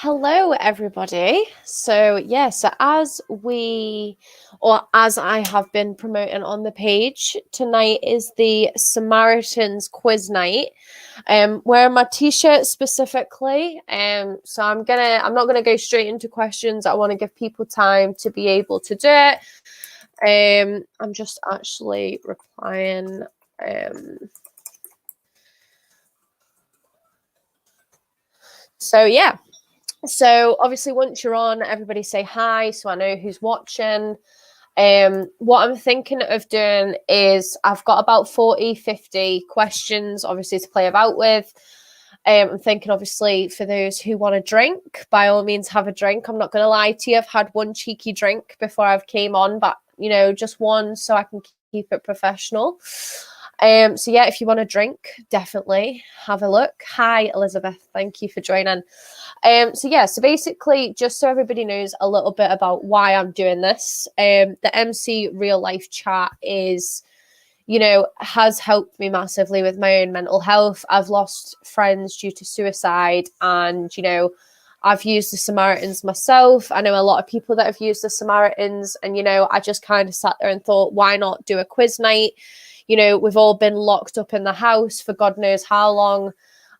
Hello, everybody. As I have been promoting on the page, tonight is the Samaritans quiz night. Wearing my t-shirt specifically. I'm not gonna go straight into questions. I want to give people time to be able to do it. I'm just actually replying. So yeah. So obviously once you're on, everybody say hi so I know who's watching. What I'm thinking of doing is I've got about 40, 50 questions obviously to play about with. I'm thinking obviously for those who want to drink, by all means have a drink. I'm not going to lie to you. I've had one cheeky drink before I've came on, but just one so I can keep it professional. So yeah, if you want to drink, definitely have a look. Hi, Elizabeth. Thank you for joining. So basically, just so everybody knows a little bit about why I'm doing this, the MC real life chat has helped me massively with my own mental health. I've lost friends due to suicide, and I've used the Samaritans myself. I know a lot of people that have used the Samaritans, and I just kind of sat there and thought, why not do a quiz night? We've all been locked up in the house for God knows how long.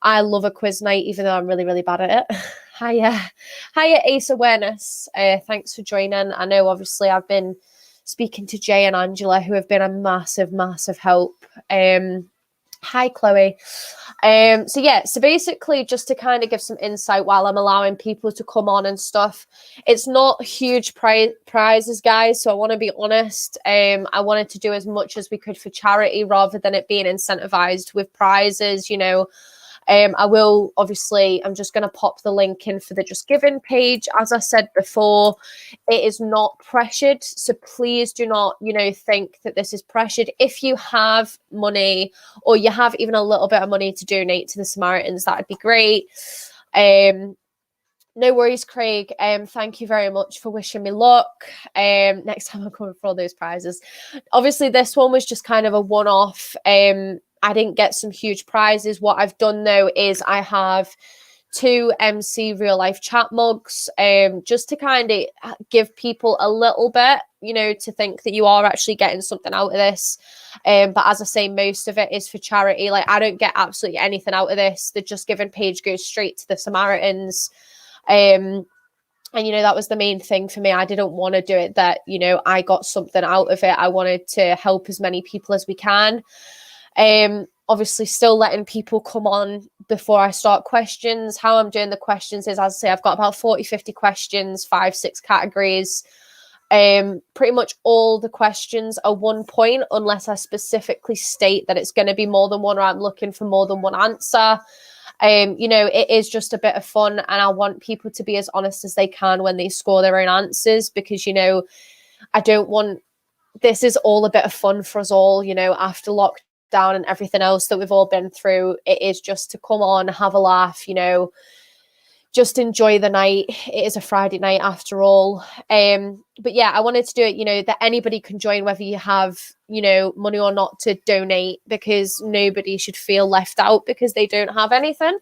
I love a quiz night, even though I'm really, really bad at it. Hiya, Ace Awareness. Thanks for joining. I know, obviously, I've been speaking to Jay and Angela, who have been a massive, massive help. Hi, Chloe. So basically, just to kind of give some insight while I'm allowing people to come on and stuff, it's not huge prizes, guys. So I want to be honest. I wanted to do as much as we could for charity rather than it being incentivized with prizes, I'm just going to pop the link in for the Just Giving page. As I said before, it is not pressured. So please do not, think that this is pressured. If you have money or you have even a little bit of money to donate to the Samaritans, that would be great. No worries, Craig. Thank you very much for wishing me luck. Next time I'm coming for all those prizes. Obviously, this one was just kind of a one-off. I didn't get some huge prizes. What I've done though is I have 2 MC real life chat mugs, just to kind of give people a little bit, to think that you are actually getting something out of this. But as I say, most of it is for charity. Like, I don't get absolutely anything out of this. The Just Giving page goes straight to the Samaritans. And that was the main thing for me. I didn't want to do it that I got something out of it. I wanted to help as many people as we can. Obviously still letting people come on before I start questions. How I'm doing the questions is, as I say, I've got about 40, 50 questions, 5, 6 categories. Pretty much all the questions are 1 point unless I specifically state that it's going to be more than one or I'm looking for more than one answer. It is just a bit of fun, and I want people to be as honest as they can when they score their own answers, because I don't want, this is all a bit of fun for us all, after lockdown and everything else that we've all been through. It is just to come on, have a laugh, just enjoy the night. It is a Friday night after all. But yeah, I wanted to do it, that anybody can join, whether you have, money or not to donate, because nobody should feel left out because they don't have anything.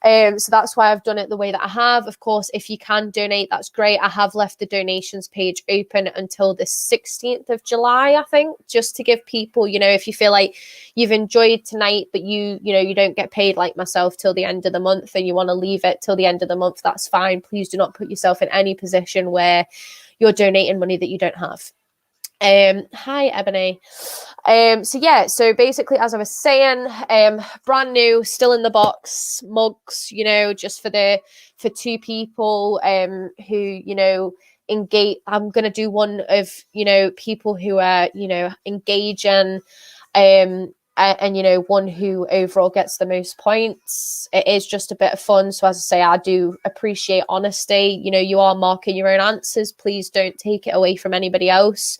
So that's why I've done it the way that I have. Of course, if you can donate, that's great. I have left the donations page open until the 16th of July, I think, just to give people, if you feel like you've enjoyed tonight, but you don't get paid like myself till the end of the month and you want to leave it till the end of the month, that's fine. Please do not put yourself in any position where you're donating money that you don't have. Hi, Ebony. So basically, as I was saying, brand new, still in the box, mugs, just for 2 people, who, engage. I'm going to do one of, people who are, engaging, and one who overall gets the most points. It is just a bit of fun. So as I say, I do appreciate honesty. You are marking your own answers. Please don't take it away from anybody else.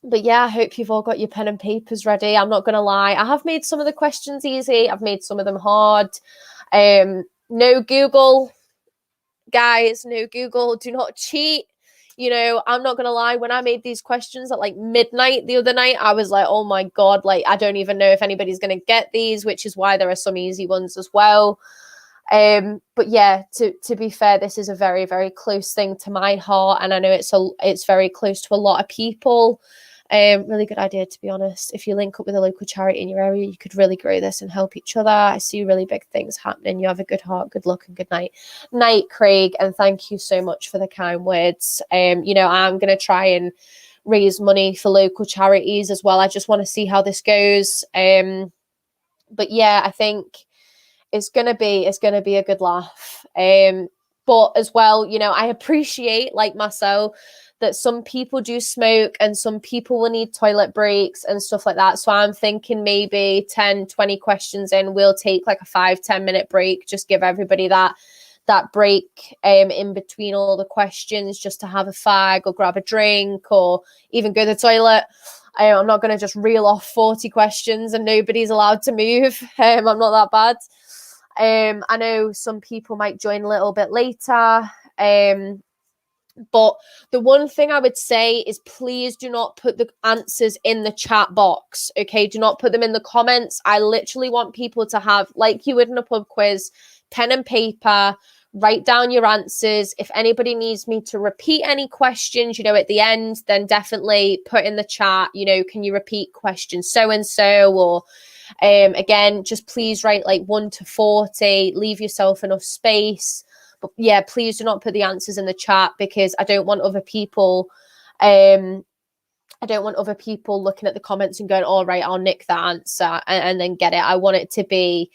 But yeah, I hope you've all got your pen and papers ready. I'm not going to lie, I have made some of the questions easy. I've made some of them hard. No Google, guys, no Google. Do not cheat. I'm not going to lie, when I made these questions at like midnight the other night, I was like, oh my God, like, I don't even know if anybody's going to get these, which is why there are some easy ones as well. But yeah, to be fair, this is a very, very close thing to my heart, and I know it's very close to a lot of people. Really good idea, to be honest. If you link up with a local charity in your area, you could really grow this and help each other. I see really big things happening. You have a good heart, good luck, and good night. Night, Craig, and thank you so much for the kind words. I'm going to try and raise money for local charities as well. I just want to see how this goes. But yeah, I think it's gonna be a good laugh. But as well, I appreciate, like Marcel, that some people do smoke and some people will need toilet breaks and stuff like that. So I'm thinking maybe 10, 20 questions in, we'll take like a 5-10 minute break, just give everybody that break in between all the questions, just to have a fag or grab a drink or even go to the toilet. I'm not going to just reel off 40 questions and nobody's allowed to move. I'm not that bad. I know some people might join a little bit later. But the one thing I would say is, please do not put the answers in the chat box. Okay, do not put them in the comments. I literally want people to have, like you would in a pub quiz, pen and paper, write down your answers. If anybody needs me to repeat any questions, at the end, then definitely put in the chat, can you repeat question so-and-so, or again, just please write like 1 to 40, leave yourself enough space. But yeah, please do not put the answers in the chat, because I don't want other people looking at the comments and going, all right, I'll nick that answer and then get it. I want it to be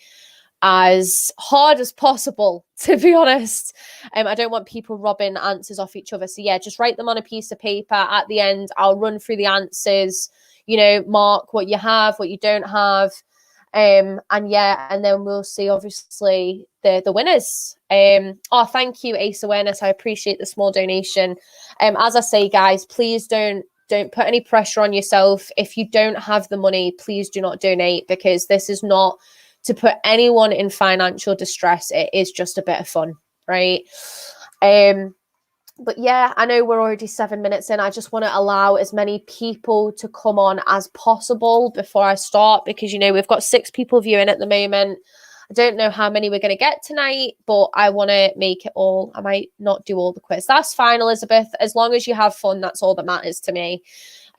as hard as possible, to be honest. I don't want people robbing answers off each other. So yeah, just write them on a piece of paper. At the end, I'll run through the answers, mark what you have, what you don't have. And then we'll see, obviously, the winners. Thank you, Ace Awareness. I appreciate the small donation. As I say, guys, please don't put any pressure on yourself. If you don't have the money, please do not donate, because this is not to put anyone in financial distress. It is just a bit of fun, right? But yeah, I know we're already 7 minutes in. I just want to allow as many people to come on as possible before I start, because, we've got 6 people viewing at the moment. I don't know how many we're going to get tonight, but I want to make it all. I might not do all the quiz. That's fine, Elizabeth. As long as you have fun, that's all that matters to me.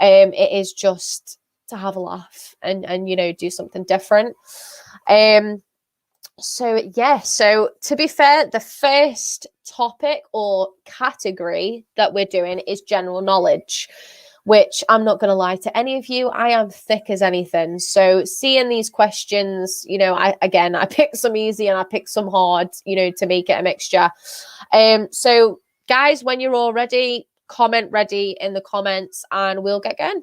It is just to have a laugh and do something different. So to be fair, the first topic or category that we're doing is general knowledge, which I'm not going to lie to any of you, I am thick as anything. So seeing these questions, I pick some easy and I pick some hard, to make it a mixture. So guys, when you're all ready, comment ready in the comments and we'll get going.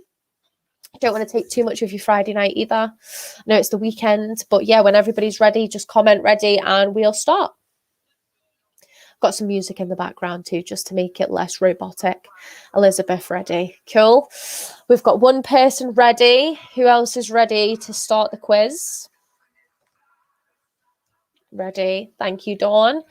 I don't want to take too much of your Friday night either. I know it's the weekend, but yeah, when everybody's ready, just comment ready and we'll start. Got some music in the background too, just to make it less robotic. Elizabeth ready. Cool. We've got one person ready. Who else is ready to start the quiz? Ready. Thank you, Dawn.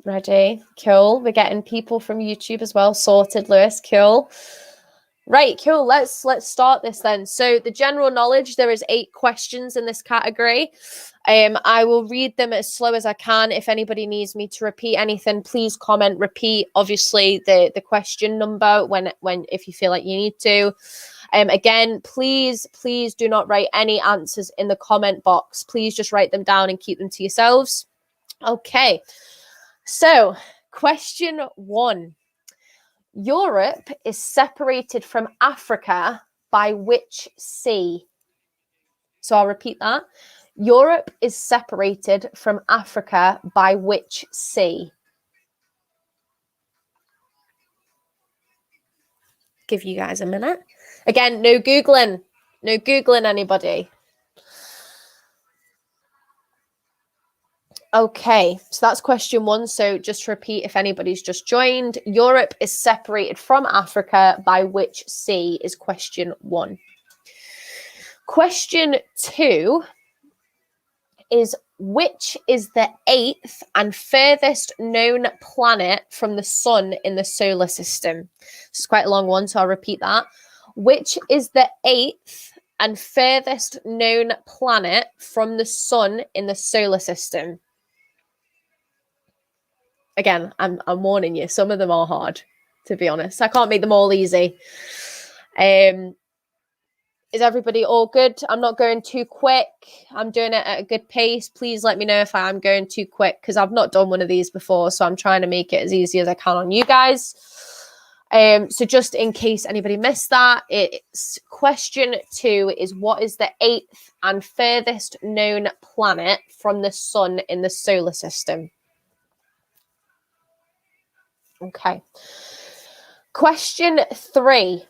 Ready. Cool. We're getting people from YouTube as well. Sorted, Lewis. Cool. Right, cool. Let's start this then. So the general knowledge, there is 8 questions in this category. I will read them as slow as I can. If anybody needs me to repeat anything, please comment, repeat, obviously, the question number when if you feel like you need to. Again, please do not write any answers in the comment box. Please just write them down and keep them to yourselves. Okay. So, question 1. Europe is separated from Africa by which sea? So I'll repeat that. Europe is separated from Africa by which sea? Give you guys a minute. Again, no Googling. No Googling, anybody. Okay, so that's question 1. So just to repeat, if anybody's just joined, Europe is separated from Africa by which sea is question 1. Question 2 is, which is the 8th and furthest known planet from the sun in the solar system? It's quite a long one, so I'll repeat that. Which is the 8th and furthest known planet from the sun in the solar system? Again, I'm warning you, some of them are hard, to be honest. I can't make them all easy. Is everybody all good? I'm not going too quick. I'm doing it at a good pace. Please let me know if I'm going too quick, because I've not done one of these before, so I'm trying to make it as easy as I can on you guys. So just in case anybody missed that, it's question 2 is what is the 8th and furthest known planet from the sun in the solar system? Okay. Question 3.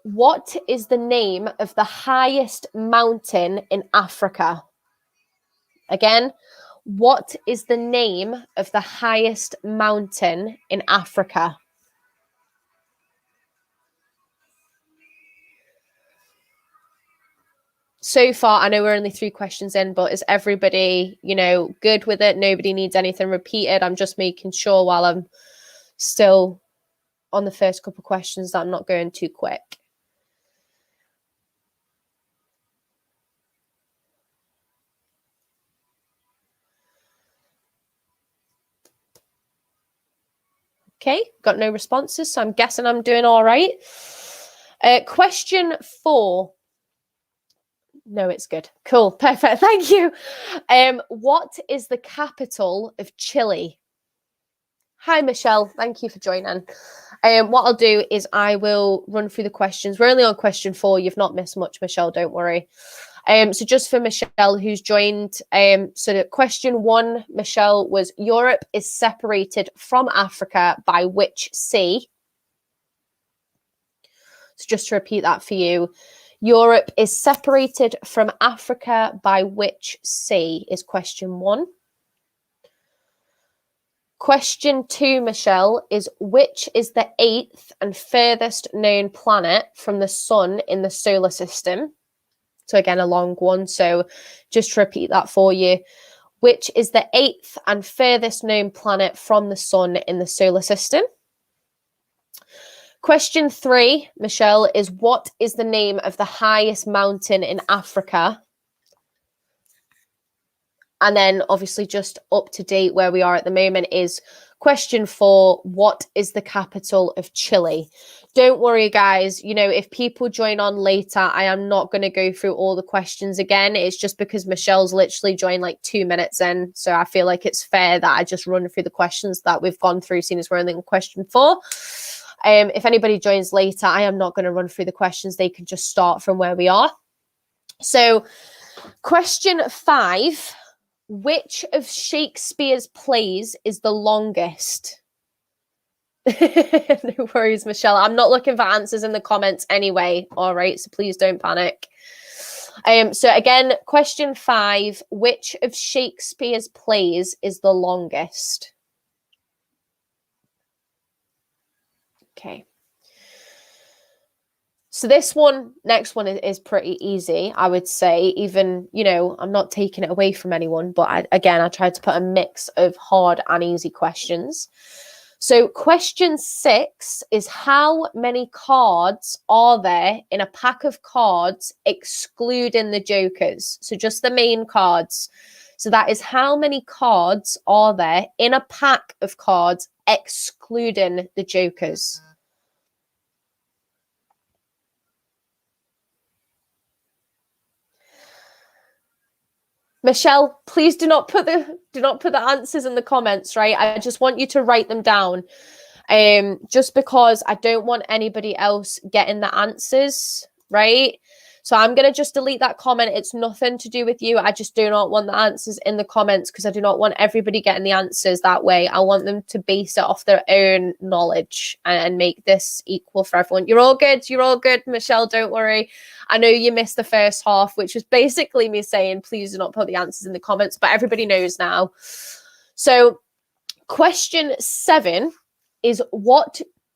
What is the name of the highest mountain in Africa? Again, what is the name of the highest mountain in Africa? So far, I know we're only 3 questions in, but is everybody, good with it? Nobody needs anything repeated. I'm just making sure while I'm still on the first couple of questions that I'm not going too quick. Okay, got no responses, so I'm guessing I'm doing all right. Question 4. No, it's good. Cool, perfect, thank you. What is the capital of Chile? Hi, Michelle. Thank you for joining. What I'll do is I will run through the questions. We're only on question 4. You've not missed much, Michelle. Don't worry. So just for Michelle, who's joined, so the question 1, Michelle, was Europe is separated from Africa by which sea? So just to repeat that for you, Europe is separated from Africa by which sea is question 1. Question 2, Michelle, is which is the 8th and furthest known planet from the sun in the solar system? So again, a long one. So just to repeat that for you, which is the 8th and furthest known planet from the sun in the solar system? Question 3, Michelle, is what is the name of the highest mountain in Africa? And then obviously just up to date where we are at the moment is question 4, what is the capital of Chile? Don't worry, guys. If people join on later, I am not going to go through all the questions again. It's just because Michelle's literally joined like 2 minutes in. So I feel like it's fair that I just run through the questions that we've gone through, seeing as we're only on question 4. If anybody joins later, I am not going to run through the questions. They can just start from where we are. So question 5. Which of Shakespeare's plays is the longest? No worries, Michelle. I'm not looking for answers in the comments anyway. All right, so please don't panic. So again, question 5. Which of Shakespeare's plays is the longest? Okay. So this next one is pretty easy, I would say. Even, I'm not taking it away from anyone, but I tried to put a mix of hard and easy questions. So question 6 is how many cards are there in a pack of cards excluding the jokers? So just the main cards. So that is how many cards are there in a pack of cards excluding the jokers? Michelle, please do not put the answers in the comments, right? I just want you to write them down. Just because I don't want anybody else getting the answers, right? So I'm going to just delete that comment. It's nothing to do with you. I just do not want the answers in the comments because I do not want everybody getting the answers that way. I want them to base it off their own knowledge and make this equal for everyone. You're all good. You're all good, Michelle. Don't worry. I know you missed the first half, which was basically me saying, please do not put the answers in the comments, but everybody knows now. So question 7 is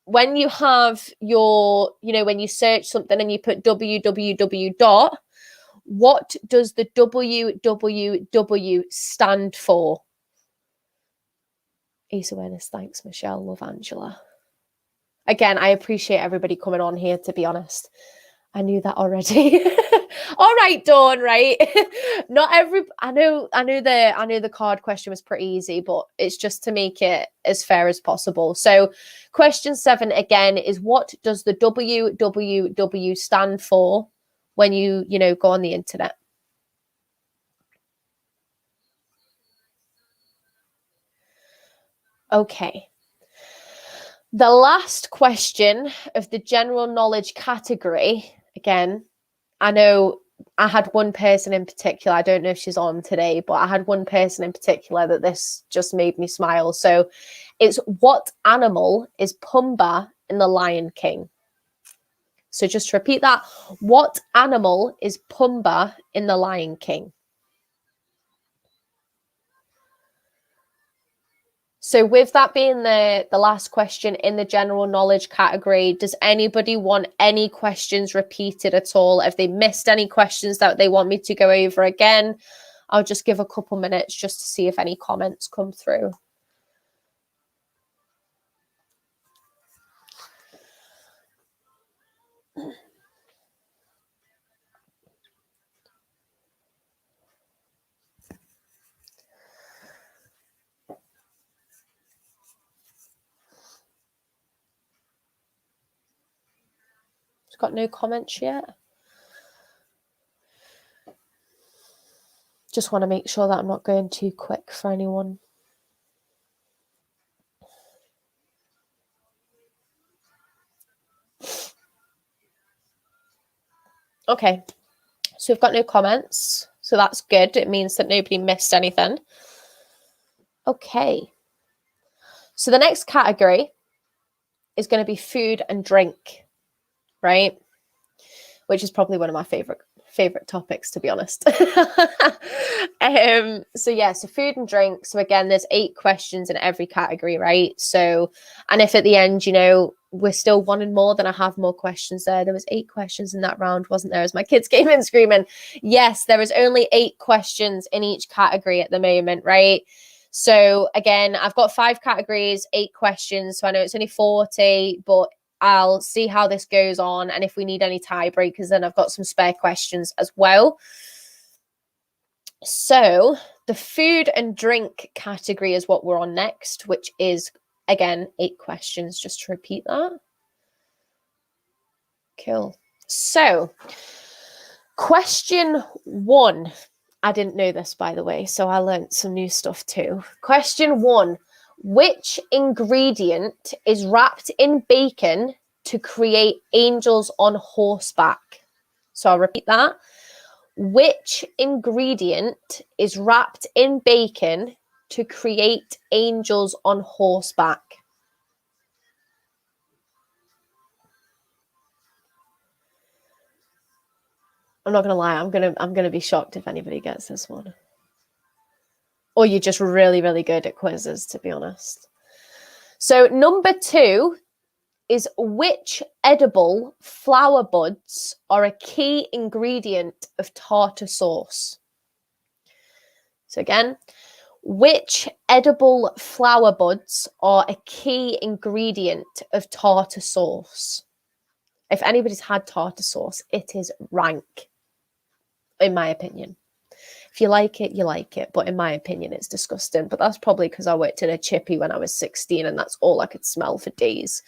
when you have your, when you search something and you put www dot, what does the www stand for? Ace awareness. Thanks, Michelle. Love, Angela. Again, I appreciate everybody coming on here, to be honest. I knew that already. All right, Dawn, right? Not every I knew the card question was pretty easy, but it's just to make it as fair as possible. So question 7 again is, what does the WWW stand for when you go on the internet? Okay. The last question of the general knowledge category, again, I know I had one person in particular, I don't know if she's on today, but I had one person in particular that this just made me smile. So it's, what animal is Pumbaa in The Lion King? So just to repeat that, what animal is Pumbaa in The Lion King? So with that being the last question in the general knowledge category, does anybody want any questions repeated at all? If they missed any questions that they want me to go over again, I'll just give a couple minutes just to see if any comments come through. Got no comments yet. Just want to make sure that I'm not going too quick for anyone. Okay, so we've got no comments, so that's good. It means that nobody missed anything. Okay, so the next category is going to be food and drink, right? Which is probably one of my favorite topics, to be honest. So food and drink. So again, there's 8 questions in every category, right? So, and if at the end, we're still wanting more, then I have more questions there. There was 8 questions in that round, wasn't there? As my kids came in screaming. Yes, there is only 8 questions in each category at the moment, right? So again, I've got 5 categories, 8 questions. So I know it's only 40, but I'll see how this goes on. And if we need any tiebreakers, then I've got some spare questions as well. So the food and drink category is what we're on next, which is, again, 8 questions, just to repeat that. Cool. So question 1. I didn't know this, by the way, so I learned some new stuff too. Question 1. Which ingredient is wrapped in bacon to create angels on horseback? So I'll repeat that. Which ingredient is wrapped in bacon to create angels on horseback? I'm not gonna lie, I'm gonna be shocked if anybody gets this one. Or you're just really, really good at quizzes, to be honest. So number 2 is, which edible flower buds are a key ingredient of tartar sauce? So again, which edible flower buds are a key ingredient of tartar sauce? If anybody's had tartar sauce, it is rank, in my opinion. If you like it, you like it. But in my opinion, it's disgusting. But that's probably because I worked in a chippy when I was 16 and that's all I could smell for days.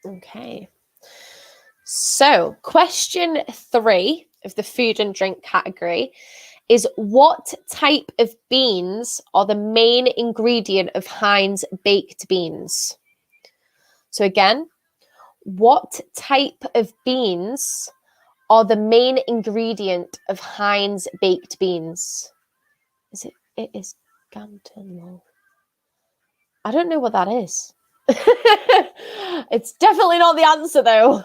Okay. So question 3 of the food and drink category is, what type of beans are the main ingredient of Heinz baked beans? So again, what type of beans are the main ingredient of Heinz baked beans? It is Ganton. I don't know what that is. It's definitely not the answer, though.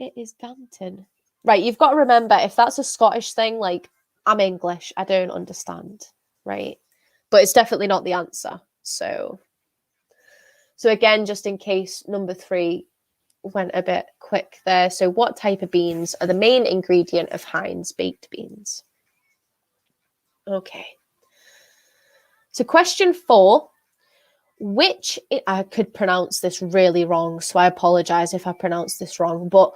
It is Ganton. Right, you've got to remember, if that's a Scottish thing, like, I'm English, I don't understand, right? But it's definitely not the answer. So again, just in case number 3 went a bit quick there. So what type of beans are the main ingredient of Heinz baked beans? Okay. So question 4, I could pronounce this really wrong, so I apologize if I pronounce this wrong, but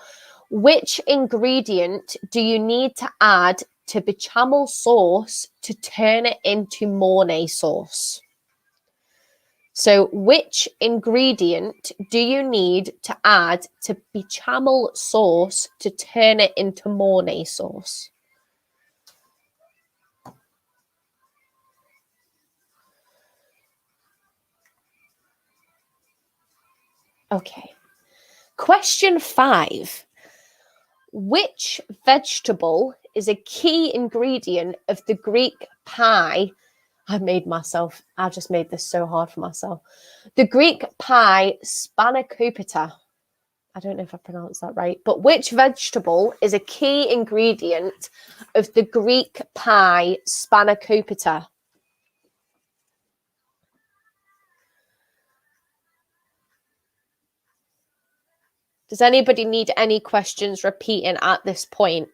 which ingredient do you need to add to bechamel sauce to turn it into Mornay sauce? So which ingredient do you need to add to bechamel sauce to turn it into Mornay sauce? Okay. Question 5. Which vegetable is a key ingredient of the Greek pie? I just made this so hard for myself. The Greek pie spanakopita. I don't know if I pronounced that right, but which vegetable is a key ingredient of the Greek pie spanakopita? Does anybody need any questions repeating at this point?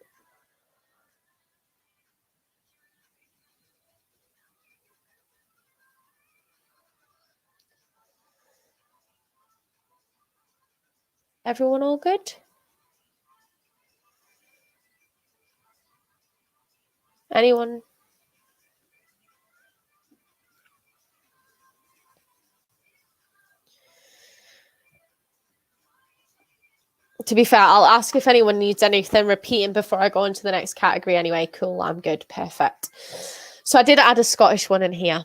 Everyone all good? Anyone? To be fair, I'll ask if anyone needs anything repeating before I go into the next category anyway. Cool, I'm good. Perfect. So I did add a Scottish one in here.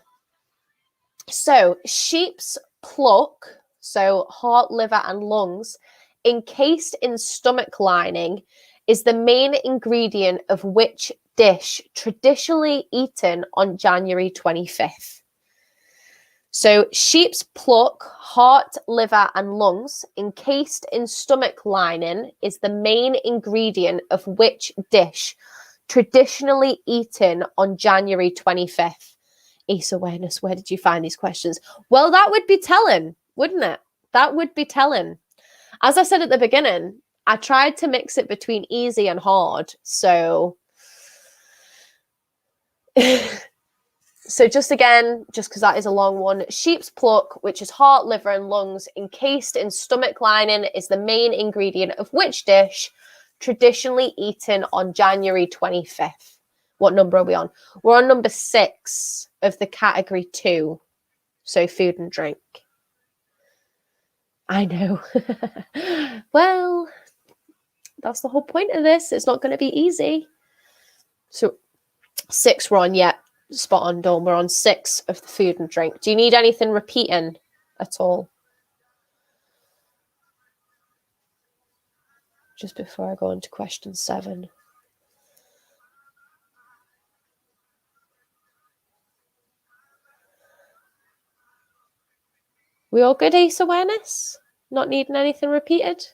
So sheep's pluck, so heart, liver, and lungs, encased in stomach lining, is the main ingredient of which dish traditionally eaten on January 25th? So sheep's pluck, heart, liver, and lungs, encased in stomach lining, is the main ingredient of which dish traditionally eaten on January 25th? Ace awareness, where did you find these questions? Well, that would be telling, wouldn't it? That would be telling. As I said at the beginning, I tried to mix it between easy and hard. So just because that is a long one, sheep's pluck, which is heart, liver, and lungs, encased in stomach lining, is the main ingredient of which dish traditionally eaten on January 25th? What number are we on? We're on number 6 of the category 2, so food and drink. I know. Well, that's the whole point of this. It's not going to be easy. So 6 we're on, yeah. Spot on, Dawn. We're on 6 of the food and drink. Do you need anything repeating at all? Just before I go on to question 7. We all good, Ace awareness? Not needing anything repeated?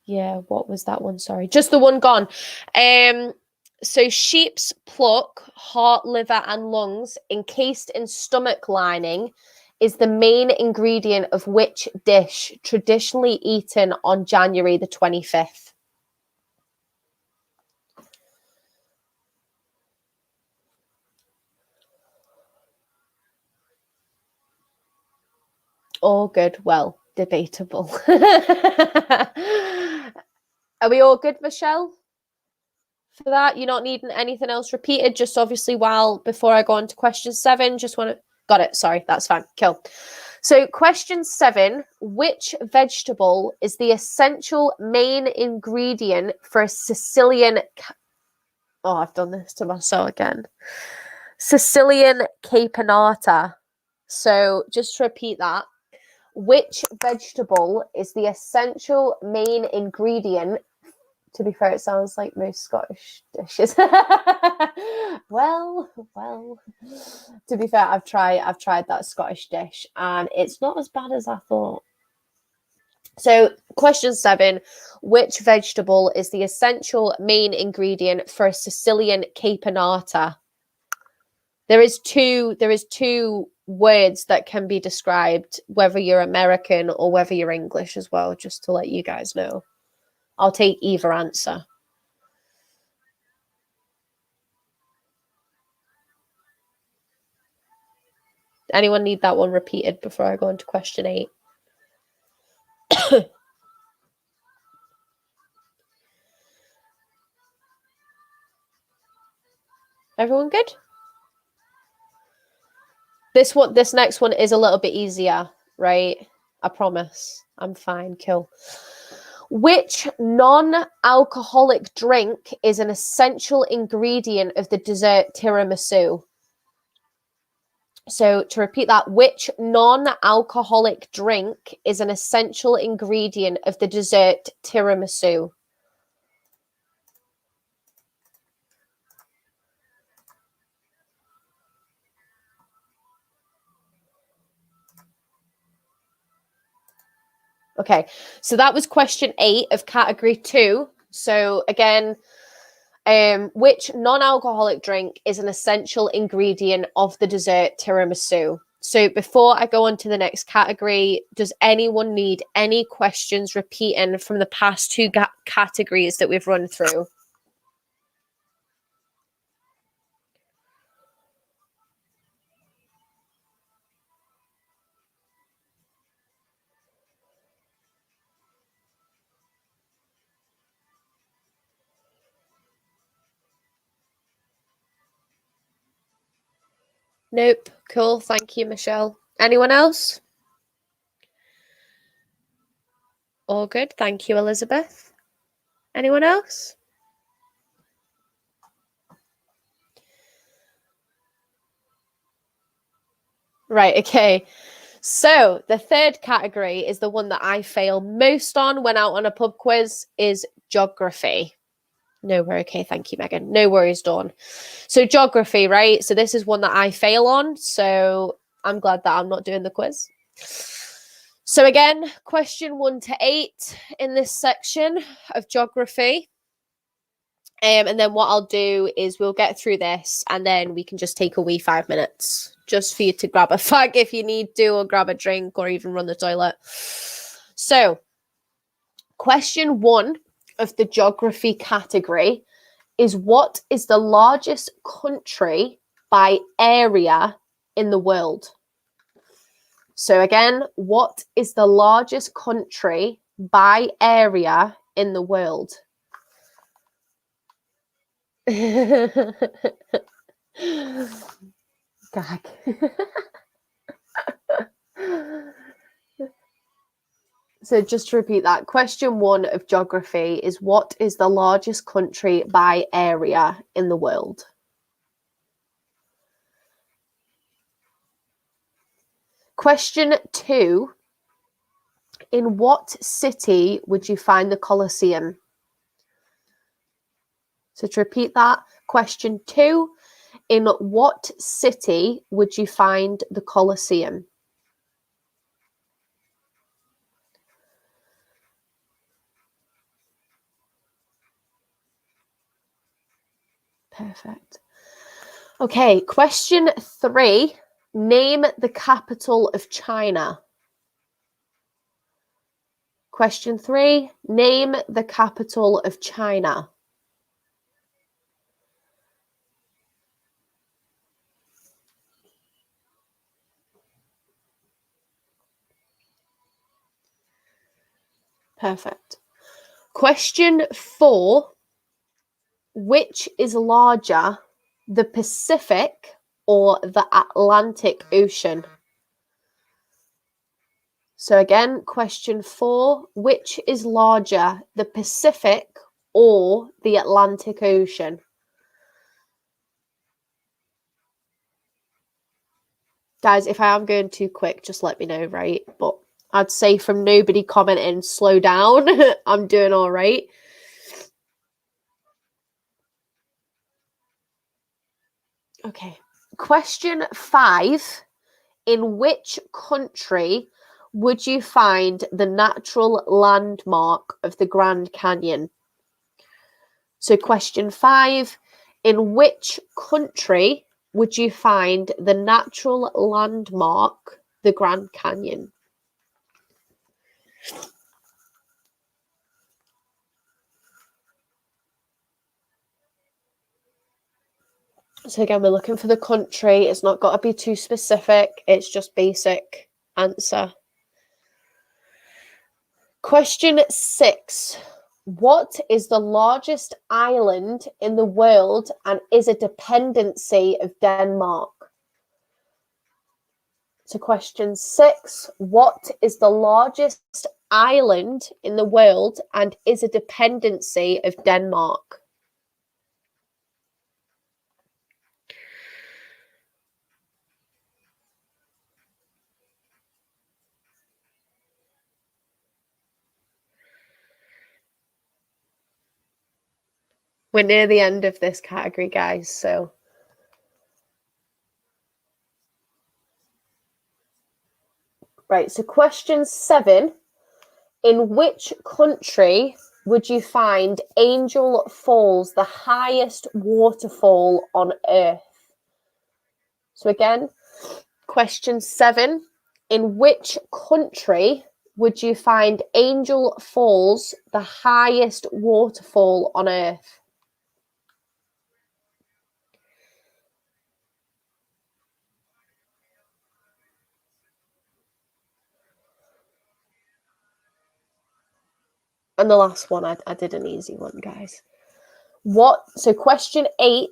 Yeah, what was that one? Sorry, just the one gone. So sheep's pluck, heart, liver, and lungs, encased in stomach lining, is the main ingredient of which dish traditionally eaten on January the 25th? All good. Well, debatable. Are we all good, Michelle? For that, you're not needing anything else repeated, just obviously before I go on to question 7, just want to, got it, sorry, that's fine, cool. So question 7, which vegetable is the essential main ingredient for a Sicilian, I've done this to myself again, Sicilian caponata? So just to repeat that, which vegetable is the essential main ingredient? To be fair, it sounds like most Scottish dishes. well. To be fair, I've tried that Scottish dish, and it's not as bad as I thought. So, question 7: which vegetable is the essential main ingredient for a Sicilian caponata? There is two words that can be described, whether you're American or whether you're English as well, just to let you guys know. I'll take either answer. Anyone need that one repeated before I go on to question 8? Everyone good? This next one is a little bit easier, right? I promise. I'm fine. Cool. Which non-alcoholic drink is an essential ingredient of the dessert tiramisu? So to repeat that, which non-alcoholic drink is an essential ingredient of the dessert tiramisu? Okay, so that was question 8 of category 2. So again, which non-alcoholic drink is an essential ingredient of the dessert tiramisu? So before I go on to the next category, does anyone need any questions repeating from the past 2 categories that we've run through? Nope. Cool. Thank you, Michelle. Anyone else? All good. Thank you, Elizabeth. Anyone else? Right. Okay. So the third category is the one that I fail most on when out on a pub quiz, is geography. No, we're okay. Thank you, Megan. No worries, Dawn. So geography, right? So this is one that I fail on. So I'm glad that I'm not doing the quiz. So again, question 1 to 8 in this section of geography. And then what I'll do is we'll get through this and then we can just take a wee 5 minutes just for you to grab a fag if you need to, or grab a drink, or even run the toilet. So question 1 of the geography category is, what is the largest country by area in the world? So again, what is the largest country by area in the world? Gag. So just to repeat that, question 1 of geography is, what is the largest country by area in the world? Question 2, in what city would you find the Colosseum? So to repeat that, question 2, in what city would you find the Colosseum? Perfect. Okay, question 3, name the capital of China. Question 3, name the capital of China. Perfect. Question 4, which is larger, the Pacific or the Atlantic Ocean? So again, question 4, which is larger, the Pacific or the Atlantic Ocean? Guys, if I am going too quick, just let me know, right? But I'd say from nobody commenting, slow down. I'm doing all right. Okay. Question 5, in which country would you find the natural landmark of the Grand Canyon? So question 5, in which country would you find the natural landmark, the Grand Canyon? So again, we're looking for the country. It's not got to be too specific. It's just basic answer. Question 6. What is the largest island in the world and is a dependency of Denmark? So question 6. What is the largest island in the world and is a dependency of Denmark? We're near the end of this category, guys, so. Right, so question 7. In which country would you find Angel Falls, the highest waterfall on Earth? So again, question 7. In which country would you find Angel Falls, the highest waterfall on Earth? And the last one, I did an easy one, guys. So question 8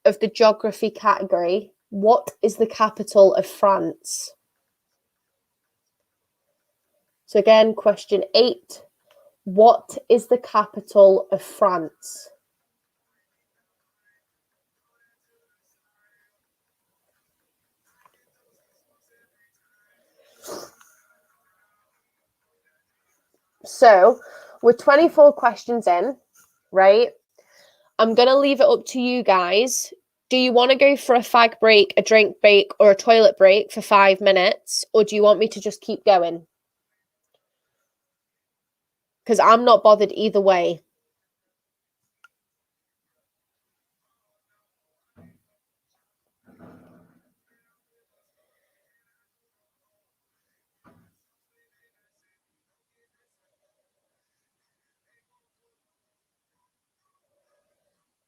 of the geography category, what is the capital of France? So again, question 8, what is the capital of France? So we're 24 questions in, right? I'm going to leave it up to you guys. Do you want to go for a fag break, a drink break, or a toilet break for 5 minutes? Or do you want me to just keep going? Because I'm not bothered either way.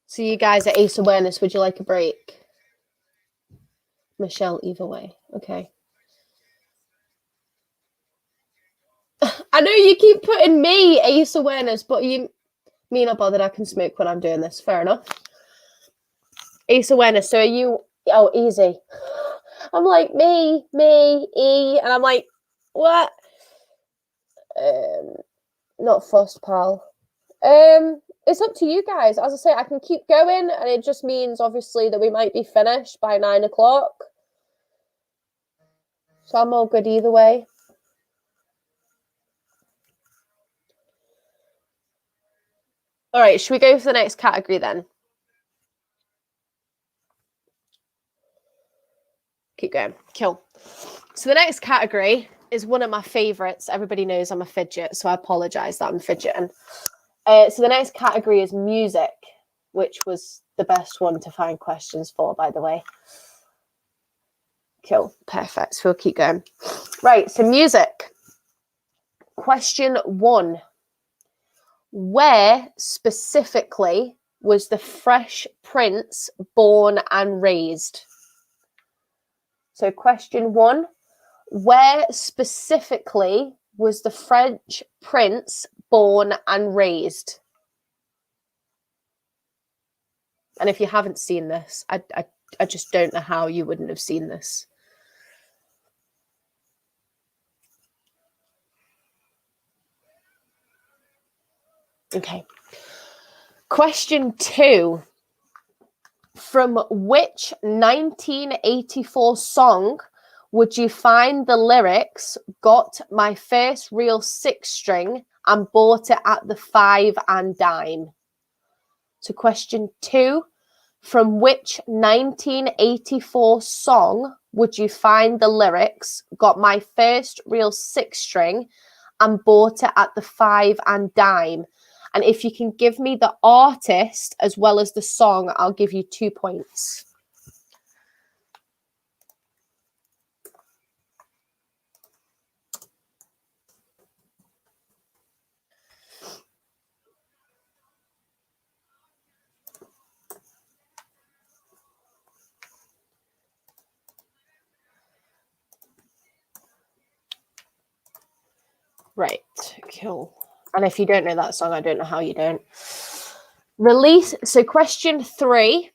So you guys at Ace Awareness, would you like a break? Michelle, either way. Okay. I know you keep putting me Ace Awareness, but me not bothered. I can smoke when I'm doing this. Fair enough. Ace Awareness. So are you? Oh, easy. I'm like me, E, and I'm like, what? Not fussed, pal. It's up to you guys. As I say, I can keep going, and it just means obviously that we might be finished by 9 o'clock. So I'm all good either way. All right, should we go for the next category then? Keep going. Cool. So the next category is one of my favorites. Everybody knows I'm a fidget, so I apologize that I'm fidgeting. So the next category is music, which was the best one to find questions for, by the way. Cool. Perfect. So we'll keep going. Right. So music. Question 1. Where specifically was the Fresh Prince born and raised? So question 1. Where specifically was the Fresh Prince born and raised? And if you haven't seen this, I just don't know how you wouldn't have seen this. Okay. Question 2. From which 1984 song would you find the lyrics, got my first real 6-string and bought it at the 5 and dime? So question 2. From which 1984 song would you find the lyrics, got my first real 6-string and bought it at the 5 and dime? And if you can give me the artist as well as the song, I'll give you 2 points. Right, cool. And if you don't know that song, I don't know how you don't. So question 3.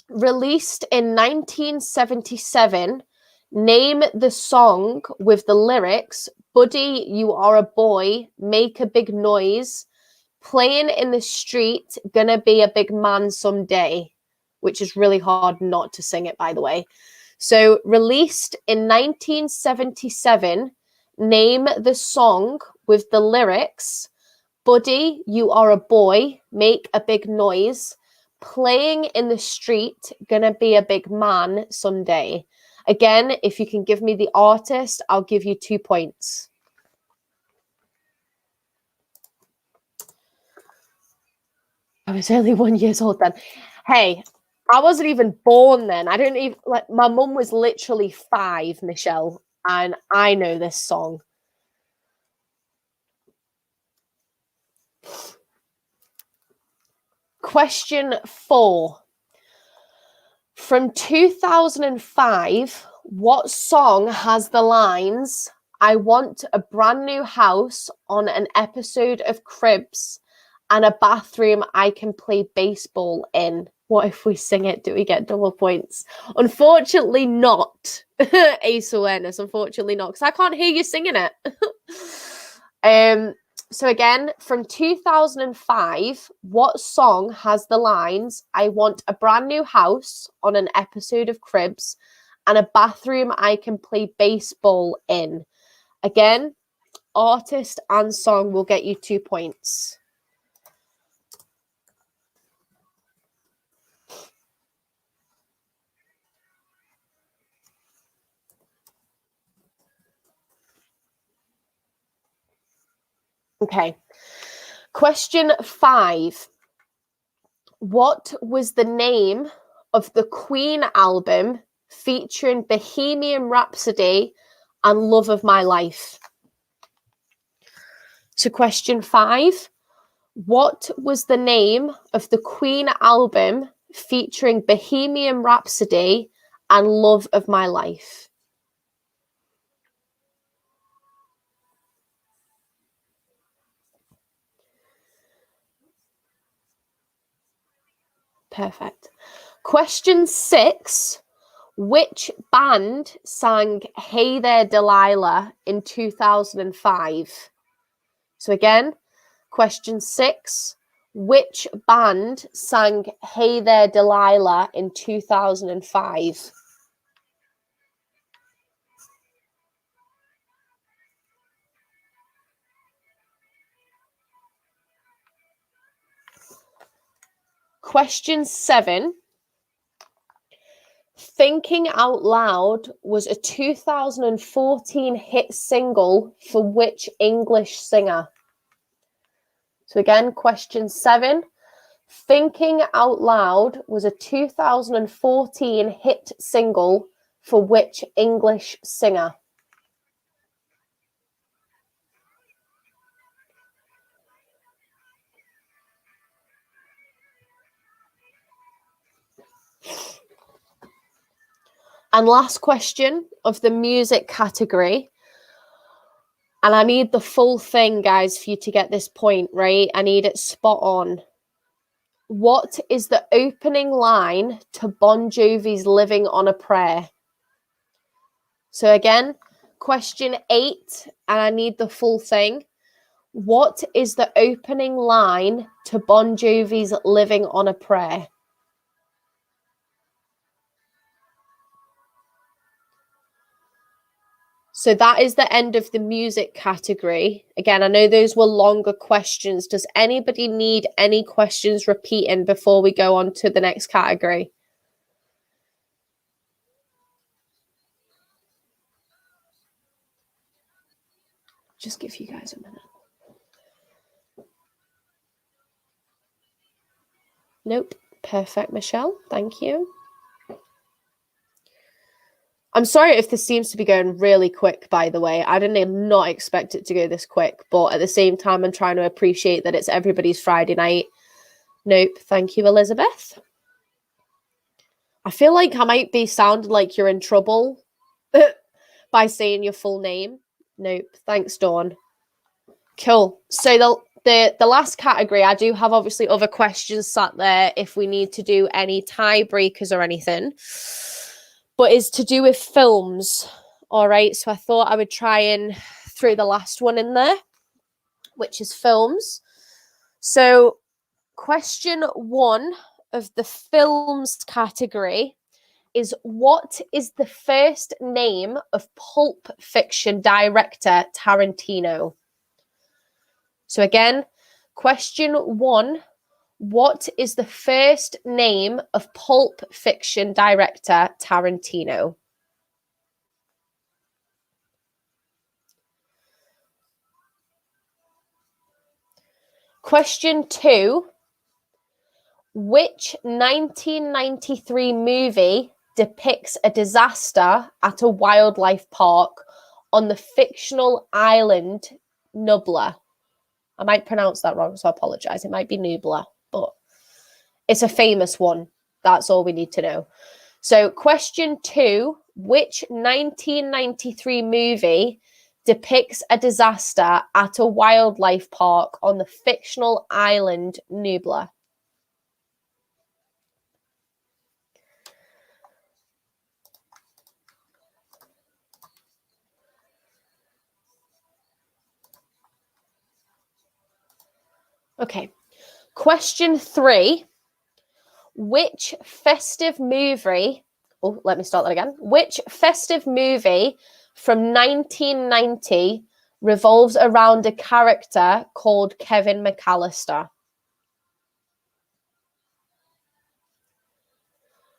Released in 1977, name the song with the lyrics, "Buddy, you are a boy, make a big noise, playing in the street, gonna be a big man someday," which is really hard not to sing it, by the way. So, released in 1977, name the song with the lyrics, "Buddy, you are a boy, make a big noise, playing in the street, gonna be a big man someday." Again, if you can give me the artist, I'll give you 2 points. I was only 1 year old then. Hey, I wasn't even born then. I don't even, like, my mum was literally 5, Michelle, and I know this song. Question 4. From 2005, what song has the lines, "I want a brand new house on an episode of Cribs and a bathroom I can play baseball in"? What if we sing it? Do we get double points? Unfortunately not. Ace awareness, unfortunately not, because I can't hear you singing it. So again, from 2005, what song has the lines, "I want a brand new house on an episode of Cribs and a bathroom I can play baseball in"? Again, artist and song will get you 2 points. Okay. Question 5. What was the name of the Queen album featuring Bohemian Rhapsody and Love of My Life? So question 5. What was the name of the Queen album featuring Bohemian Rhapsody and Love of My Life? Perfect. Question 6. Which band sang "Hey There Delilah" in 2005? So again, question 6. Which band sang "Hey There Delilah" in 2005? Question 7. "Thinking Out Loud" was a 2014 hit single for which English singer? So again, question 7. "Thinking Out Loud" was a 2014 hit single for which English singer? And last question of the music category. And I need the full thing, guys, for you to get this point, right? I need it spot on. What is the opening line to Bon Jovi's "Living on a Prayer"? So again, question 8, and I need the full thing. What is the opening line to Bon Jovi's "Living on a Prayer"? So that is the end of the music category. Again, I know those were longer questions. Does anybody need any questions repeating before we go on to the next category? Just give you guys a minute. Nope. Perfect, Michelle. Thank you. I'm sorry if this seems to be going really quick, by the way. I did not expect it to go this quick, but at the same time, I'm trying to appreciate that it's everybody's Friday night. Nope. Thank you, Elizabeth. I feel like I might be sounding like you're in trouble by saying your full name. Nope. Thanks, Dawn. Cool. So the last category, I do have obviously other questions sat there if we need to do any tiebreakers or anything, but is to do with films. All right. So I thought I would try and throw the last one in there, which is films. So question 1 of the films category is, what is the first name of Pulp Fiction director Tarantino? So again, question 1, what is the first name of Pulp Fiction director Tarantino? Question 2, which 1993 movie depicts a disaster at a wildlife park on the fictional island Nublar? I might pronounce that wrong, so I apologize. It might be Nublar, but it's a famous one. That's all we need to know. So question 2, which 1993 movie depicts a disaster at a wildlife park on the fictional island Nublar? Okay. Question 3, which festive movie, let me start that again. Which festive movie from 1990 revolves around a character called Kevin McAllister?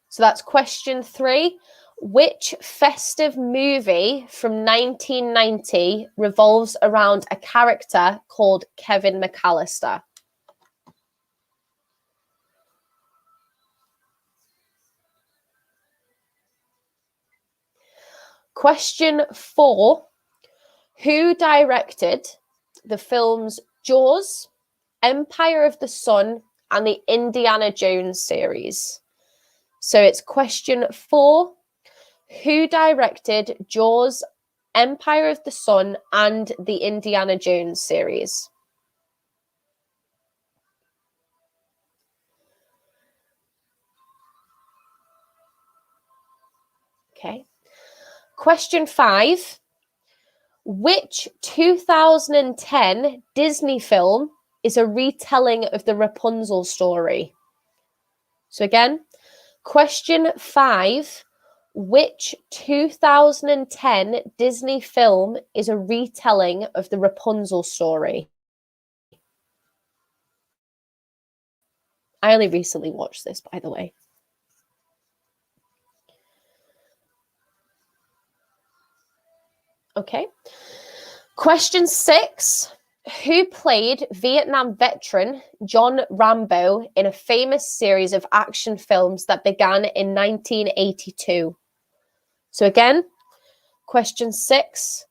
So that's question 3. Which festive movie from 1990 revolves around a character called Kevin McAllister? Question 4, who directed the films Jaws, Empire of the Sun, and the Indiana Jones series? So it's question 4, who directed Jaws, Empire of the Sun, and the Indiana Jones series? Okay. Question 5, which 2010 Disney film is a retelling of the Rapunzel story? So again, question 5, which 2010 Disney film is a retelling of the Rapunzel story? I only recently watched this, by the way. Okay. Question 6, who played Vietnam veteran John Rambo in a famous series of action films that began in 1982? So again, question 6,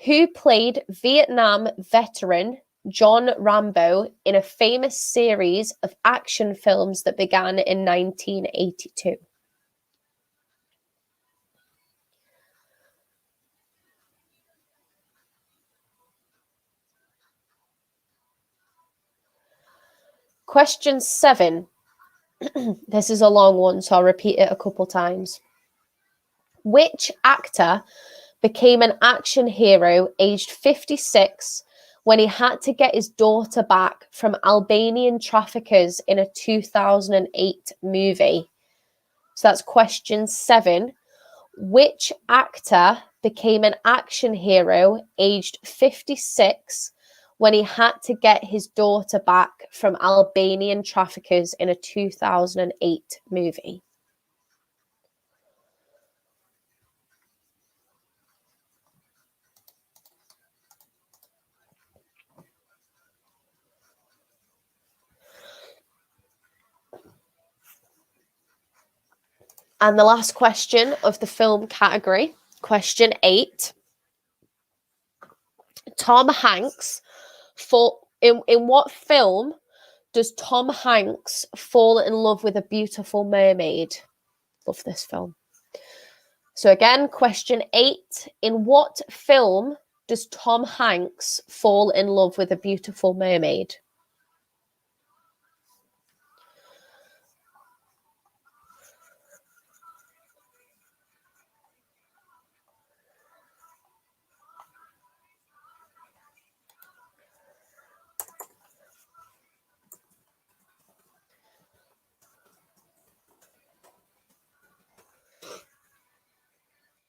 who played Vietnam veteran John Rambo in a famous series of action films that began in 1982? Question 7. This is a long one, so I'll repeat it a couple times. Which actor became an action hero aged 56 when he had to get his daughter back from Albanian traffickers in a 2008 movie? So that's question 7. Which actor became an action hero aged 56 when he had to get his daughter back from Albanian traffickers in a 2008 movie? And the last question of the film category, question 8. Tom Hanks, in what film does Tom Hanks fall in love with a beautiful mermaid? Love this film. So again, question 8. In what film does Tom Hanks fall in love with a beautiful mermaid?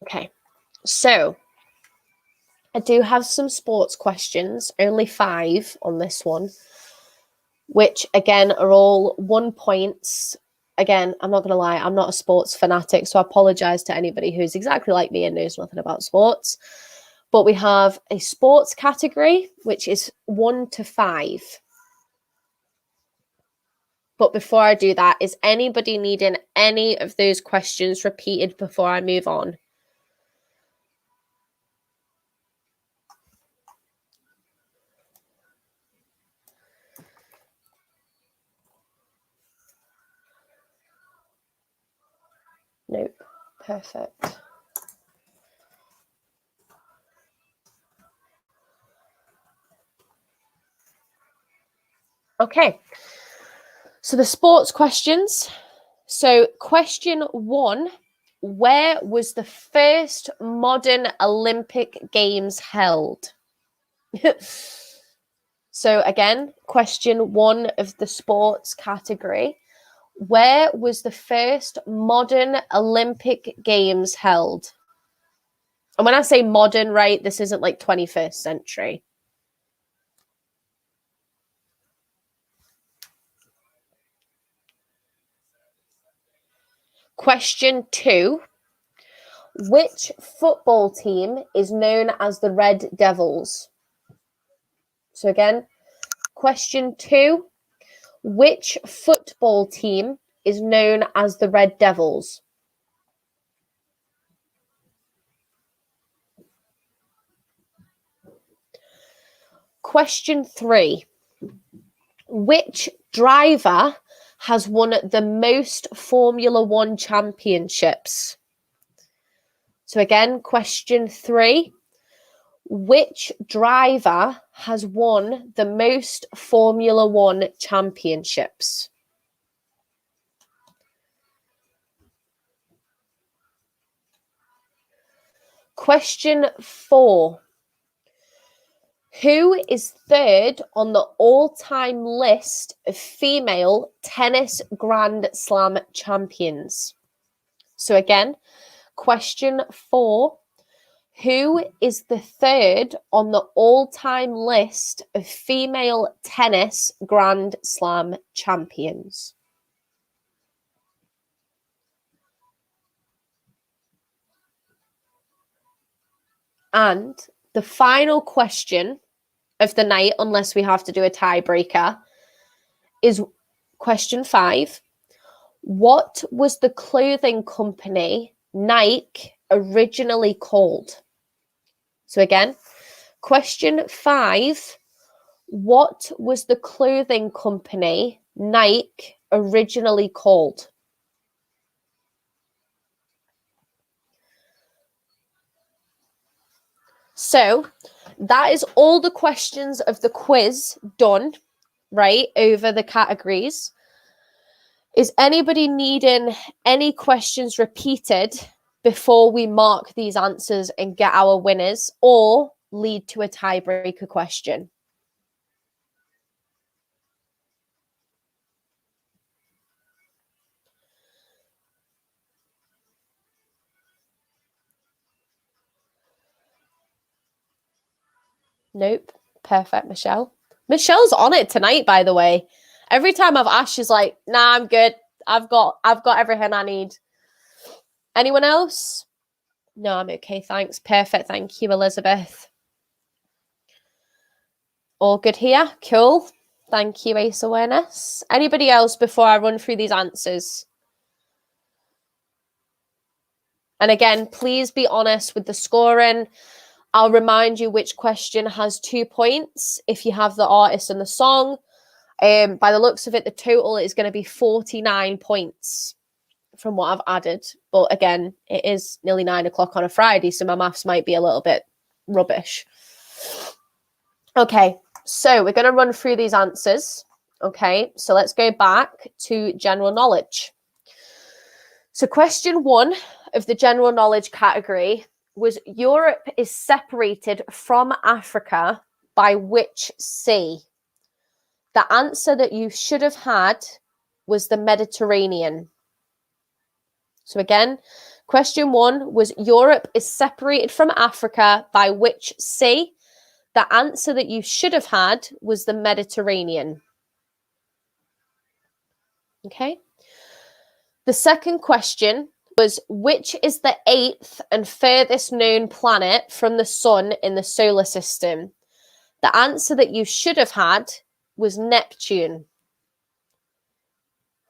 Okay, so I do have some sports questions, only 5 on this one, which again are all 1 points. Again, I'm not going to lie, I'm not a sports fanatic, so I apologize to anybody who's exactly like me and knows nothing about sports. But we have a sports category, which is 1 to 5. But before I do that, is anybody needing any of those questions repeated before I move on? Nope. Perfect. Okay. So the sports questions. So question 1, where was the first modern Olympic Games held? So again, question 1 of the sports category. Where was the first modern Olympic Games held? And when I say modern, right, this isn't like 21st century. Question 2, which football team is known as the Red Devils? So again, question 2, which football team is known as the Red Devils? Question 3, which driver has won the most Formula One championships? So again, question 3, which driver has won the most Formula One championships? Question 4, who is third on the all-time list of female tennis Grand Slam champions? So again, question 4, who is the third on the all-time list of female tennis Grand Slam champions? And the final question of the night, unless we have to do a tiebreaker, is question 5. What was the clothing company Nike originally called? So again, question 5, what was the clothing company Nike originally called? So that is all the questions of the quiz done, right, over the categories. Is anybody needing any questions repeated before we mark these answers and get our winners, or lead to a tiebreaker question? Nope. Perfect, Michelle. Michelle's on it tonight, by the way. Every time I've asked, she's like, "Nah, I'm good. I've got everything I need." Anyone else? No, I'm okay, thanks. Perfect, thank you, Elizabeth. All good here. Cool. Thank you, Ace Awareness. Anybody else before I run through these answers? And again, please be honest with the scoring. I'll remind you which question has 2 points if you have the artist and the song. By the looks of it, the total is going to be 49 points from what I've added. But again, it is nearly 9 o'clock on a Friday, so my maths might be a little bit rubbish. Okay, so we're going to run through these answers. Okay, so let's go back to general knowledge. So question 1 of the general knowledge category was Europe is separated from Africa by which sea? The answer that you should have had was the Mediterranean. So again, question 1 was Europe is separated from Africa by which sea? The answer that you should have had was the Mediterranean. Okay. The second question was which is the 8th and furthest known planet from the sun in the solar system? The answer that you should have had was Neptune.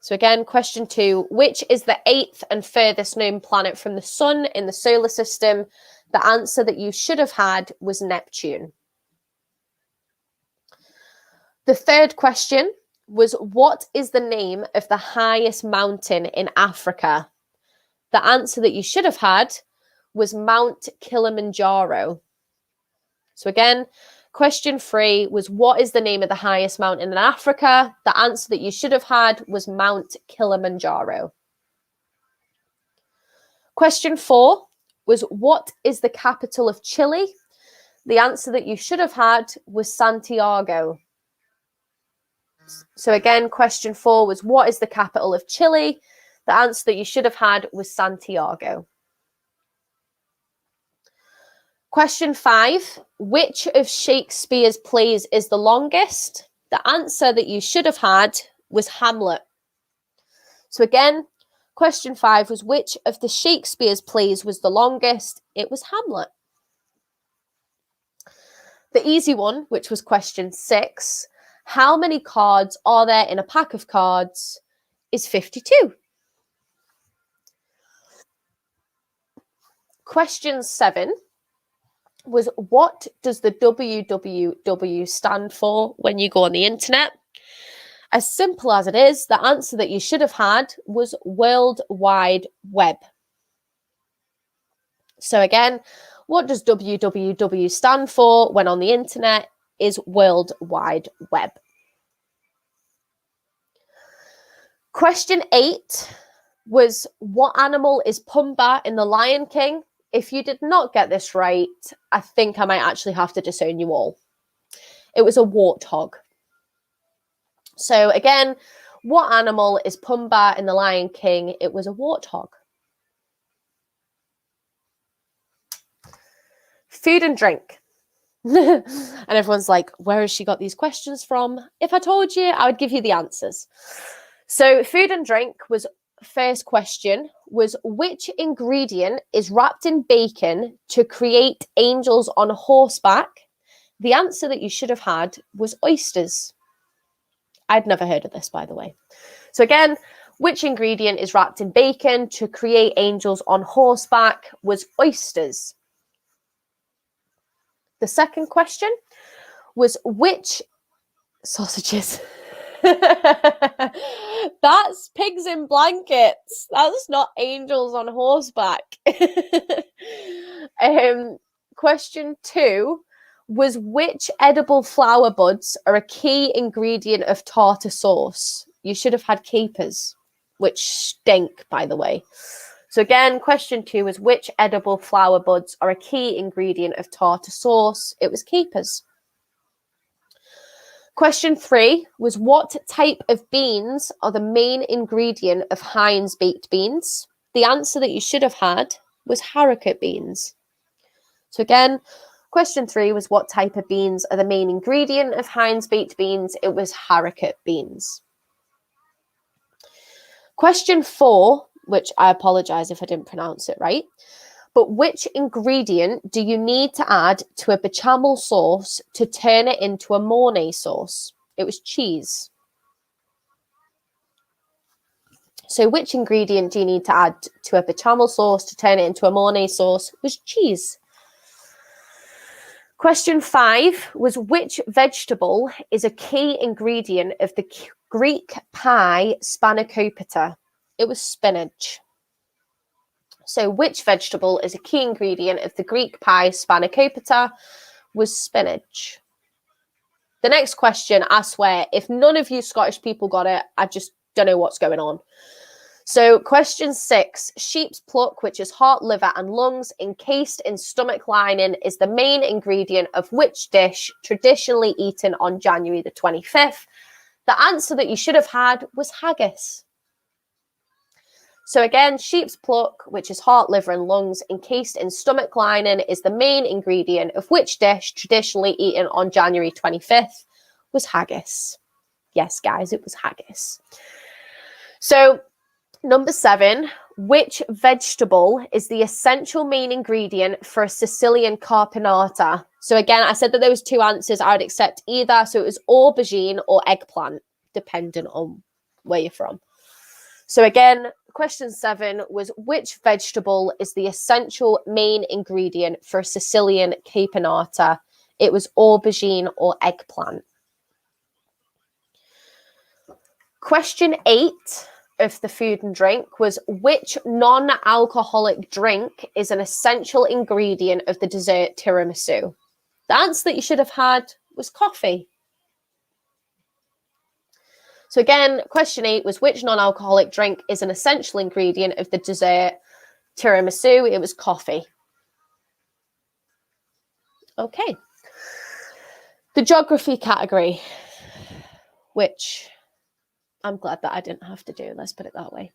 So again, question 2, which is the 8th and furthest known planet from the sun in the solar system? The answer that you should have had was Neptune. The third question was what is the name of the highest mountain in Africa? The answer that you should have had was Mount Kilimanjaro. So again, question 3 was what is the name of the highest mountain in Africa? The answer that you should have had was Mount Kilimanjaro. Question 4 was what is the capital of Chile? The answer that you should have had was Santiago. So again, question 4 was what is the capital of Chile? The answer that you should have had was Santiago. Question 5, which of Shakespeare's plays is the longest? The answer that you should have had was Hamlet. So again, question 5 was which of the Shakespeare's plays was the longest? It was Hamlet. The easy one, which was question 6, how many cards are there in a pack of cards? Is 52. Question 7 was what does the www stand for when you go on the internet? As simple as it is, the answer that you should have had was World Wide Web. So again, what does www stand for when on the internet? Is World Wide Web. Question 8 was what animal is Pumbaa in The Lion King? If you did not get this right, I think I might actually have to disown you all. It was a warthog. So again, what animal is Pumbaa in The Lion King? It was a warthog. Food and drink. And everyone's like, where has she got these questions from? If I told you, I would give you the answers. So food and drink was first question was which ingredient is wrapped in bacon to create angels on horseback? The answer that you should have had was oysters. I'd never heard of this, by the way. So again, which ingredient is wrapped in bacon to create angels on horseback was oysters. The second question was which sausages? That's pigs in blankets. That's not angels on horseback. Question 2 was which edible flower buds are a key ingredient of tartar sauce? You should have had capers, which stink, by the way. So again, question 2 was which edible flower buds are a key ingredient of tartar sauce? It was capers. Question 3 was what type of beans are the main ingredient of Heinz baked beans? The answer that you should have had was haricot beans. So again, question 3 was what type of beans are the main ingredient of Heinz baked beans? It was haricot beans. Question 4, which I apologize if I didn't pronounce it right, but which ingredient do you need to add to a bechamel sauce to turn it into a Mornay sauce? It was cheese. So which ingredient do you need to add to a bechamel sauce to turn it into a Mornay sauce? It was cheese. Question 5 was which vegetable is a key ingredient of the Greek pie spanakopita? It was spinach. So which vegetable is a key ingredient of the Greek pie spanakopita? was spinach. The next question, I swear, if none of you Scottish people got it, I just don't know what's going on. So question 6, sheep's pluck, which is heart, liver and lungs, encased in stomach lining, is the main ingredient of which dish traditionally eaten on January the 25th? The answer that you should have had was haggis. So again, sheep's pluck, which is heart, liver and lungs, encased in stomach lining, is the main ingredient of which dish traditionally eaten on January 25th was haggis. Yes, guys, it was haggis. So number 7, which vegetable is the essential main ingredient for a Sicilian carpinata? So again, I said that there was 2 answers. I would accept either. So it was aubergine or eggplant, depending on where you're from. So again, question 7 was which vegetable is the essential main ingredient for a Sicilian caponata? It was aubergine or eggplant. Question 8 of the food and drink was which non-alcoholic drink is an essential ingredient of the dessert tiramisu? The answer that you should have had was coffee. So again, question 8 was which non-alcoholic drink is an essential ingredient of the dessert tiramisu? It was coffee. Okay. The geography category, which I'm glad that I didn't have to do, let's put it that way.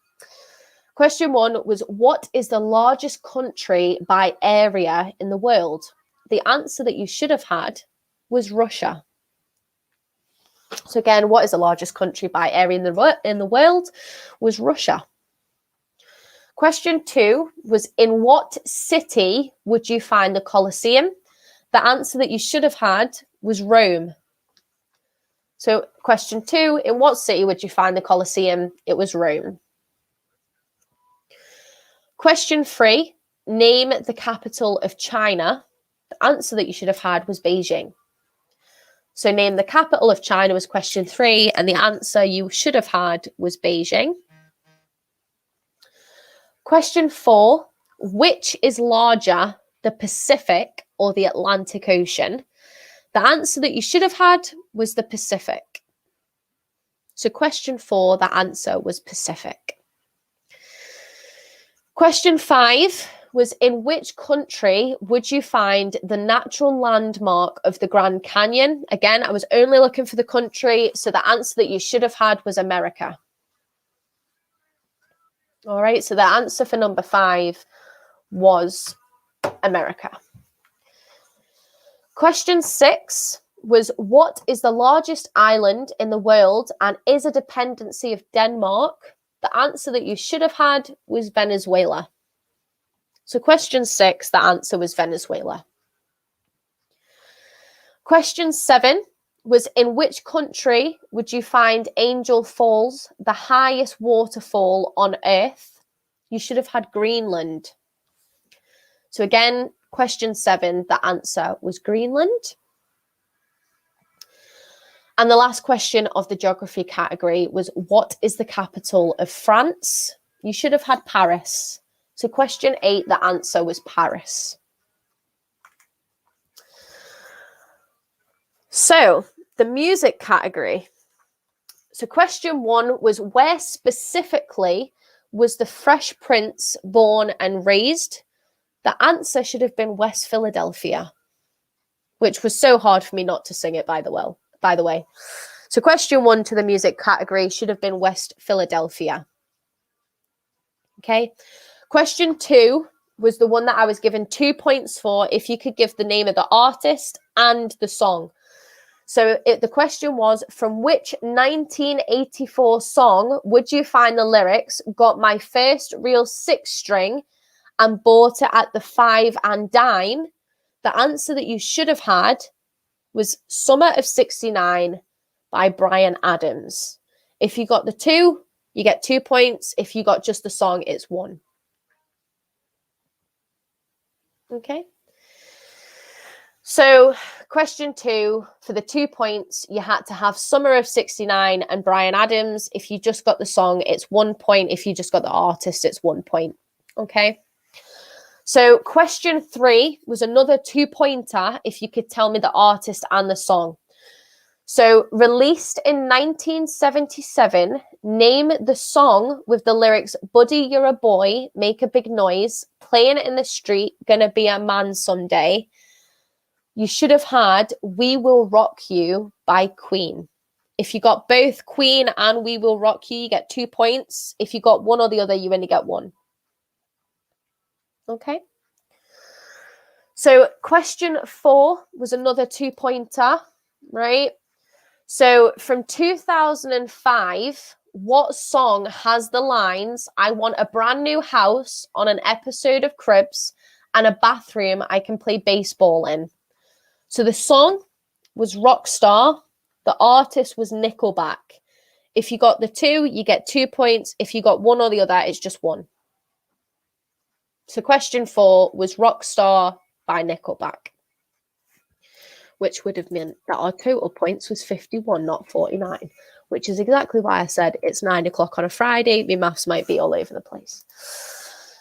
Question 1 was what is the largest country by area in the world? The answer that you should have had was Russia. So again, what is the largest country by area in the world? Was Russia. Question 2 was in what city would you find the Colosseum? The answer that you should have had was Rome. So question 2, in what city would you find the Colosseum? It was Rome. Question 3, name the capital of China. The answer that you should have had was Beijing. So name the capital of China was question 3, and the answer you should have had was Beijing. Question 4, which is larger, the Pacific or the Atlantic Ocean? The answer that you should have had was the Pacific. So question 4, the answer was Pacific. Question 5 was in which country would you find the natural landmark of the Grand Canyon? Again, I was only looking for the country, so the answer that you should have had was America. All right, so the answer for number 5 was America. Question 6 was what is the largest island in the world and is a dependency of Denmark? The answer that you should have had was Venezuela. So question 6, the answer was Venezuela. Question 7 was in which country would you find Angel Falls, the highest waterfall on Earth? You should have had Greenland. So again, question 7, the answer was Greenland. And the last question of the geography category was what is the capital of France? You should have had Paris. So question 8, the answer was Paris. So the music category. So question 1 was where specifically was the Fresh Prince born and raised? The answer should have been West Philadelphia, which was so hard for me not to sing it, by the way. So question 1 to the music category should have been West Philadelphia. Okay. Question 2 was the one that I was given 2 points for if you could give the name of the artist and the song. So the question was, from which 1984 song would you find the lyrics, got my first real 6-string and bought it at the 5 and dime? The answer that you should have had was Summer of 69 by Bryan Adams. If you got the 2, you get 2 points. If you got just the song, it's 1. Okay. So question 2, for the 2 points, you had to have Summer of 69 and Bryan Adams. If you just got the song, it's 1 point. If you just got the artist, it's 1 point. Okay. So question 3 was another 2-pointer if you could tell me the artist and the song. So released in 1977, name the song with the lyrics, "Buddy, you're a boy, make a big noise, playing it in the street, gonna be a man someday." You should have had "We Will Rock You" by Queen. If you got both Queen and "We Will Rock You," you get 2 points. If you got one or the other, you only get 1. Okay. So question 4 was another 2-pointer, right? So from 2005, what song has the lines, "I want a brand new house on an episode of Cribs and a bathroom I can play baseball in"? So the song was Rockstar. The artist was Nickelback. If you got the 2, you get 2 points. If you got one or the other, it's just 1. So question 4 was Rockstar by Nickelback, which would have meant that our total points was 51, not 49, which is exactly why I said it's 9 o'clock on a Friday. My maths might be all over the place.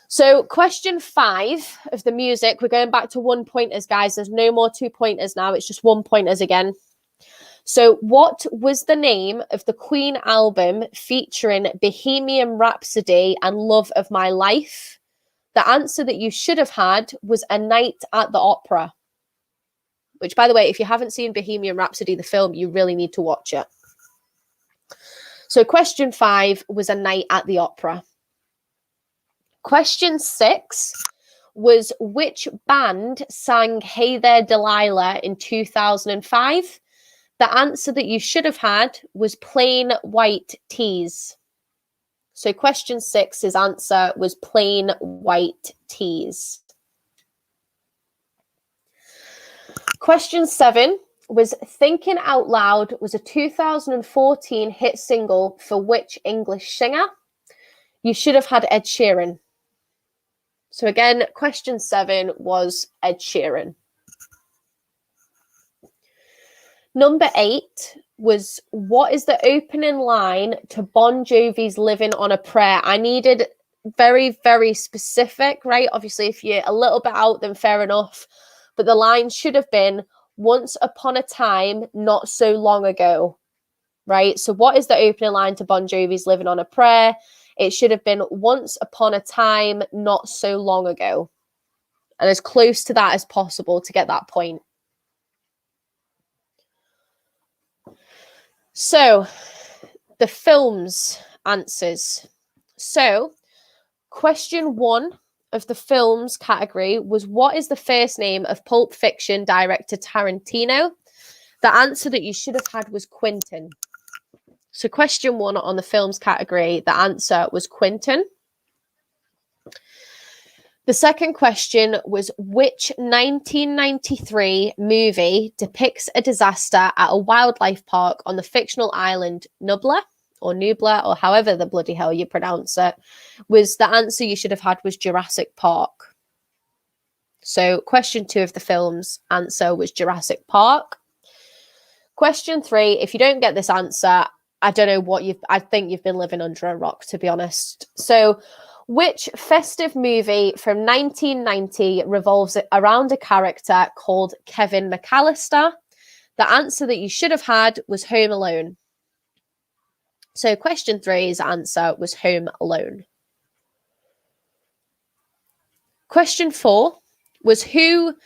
So question 5 of the music, we're going back to 1-pointers, guys. There's no more 2-pointers now. It's just 1-pointers again. So what was the name of the Queen album featuring Bohemian Rhapsody and Love of My Life? The answer that you should have had was A Night at the Opera. Which, by the way, if you haven't seen Bohemian Rhapsody, the film, you really need to watch it. So question 5 was A Night at the Opera. Question 6 was which band sang Hey There Delilah in 2005? The answer that you should have had was Plain White T's. So question 6's answer was Plain White T's. Question 7 was Thinking Out Loud was a 2014 hit single for which English singer? You should have had Ed Sheeran. So again, question 7 was Ed Sheeran. Number 8 was what is the opening line to Bon Jovi's Living on a Prayer? I needed very, very specific, right? Obviously, if you're a little bit out, then fair enough. But the line should have been once upon a time, not so long ago, right? So what is the opening line to Bon Jovi's Living on a Prayer? It should have been once upon a time, not so long ago. And as close to that as possible to get that point. So the film's answers. So question 1 of the films category was what is the first name of Pulp Fiction director Tarantino? The answer that you should have had was Quentin. So question 1 on the films category, the answer was Quentin. The second question was which 1993 movie depicts a disaster at a wildlife park on the fictional island Nubla or however the bloody hell you pronounce it, was the answer you should have had was Jurassic Park. So question 2 of the film's answer was Jurassic Park. Question 3, if you don't get this answer, I don't know what I think you've been living under a rock, to be honest. So which festive movie from 1990 revolves around a character called Kevin McAllister? The answer that you should have had was Home Alone. So question 3's answer was Home Alone. Question 4 was who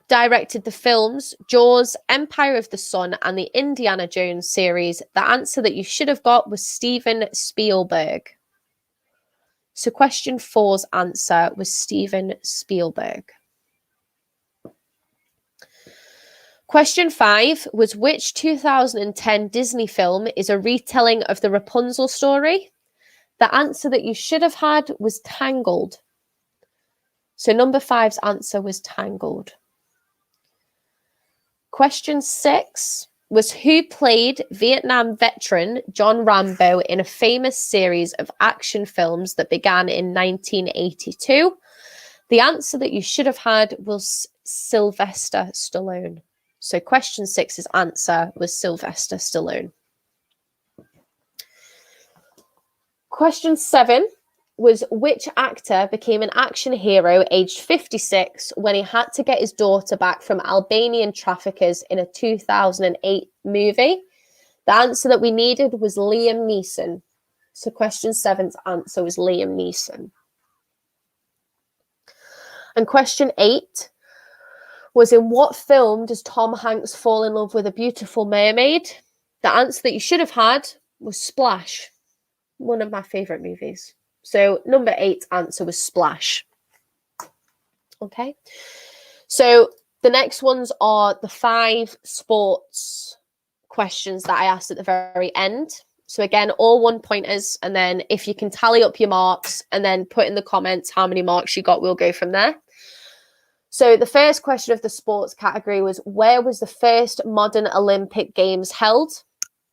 directed the films Jaws, Empire of the Sun, and the Indiana Jones series? The answer that you should have got was Steven Spielberg. So question 4's answer was Steven Spielberg. Question 5 was which 2010 Disney film is a retelling of the Rapunzel story? The answer that you should have had was Tangled. So number 5's answer was Tangled. Question 6 was who played Vietnam veteran John Rambo in a famous series of action films that began in 1982? The answer that you should have had was Sylvester Stallone. So question 6's answer was Sylvester Stallone. Question 7 was which actor became an action hero aged 56 when he had to get his daughter back from Albanian traffickers in a 2008 movie? The answer that we needed was Liam Neeson. So question 7's answer was Liam Neeson. And question 8 was, in what film does Tom Hanks fall in love with a beautiful mermaid? The answer that you should have had was Splash, one of my favourite movies. So number 8's answer was Splash. Okay. So the next ones are the 5 sports questions that I asked at the very end. So again, all 1-pointers, and then if you can tally up your marks and then put in the comments how many marks you got, we'll go from there. So the first question of the sports category was, where was the first modern Olympic Games held?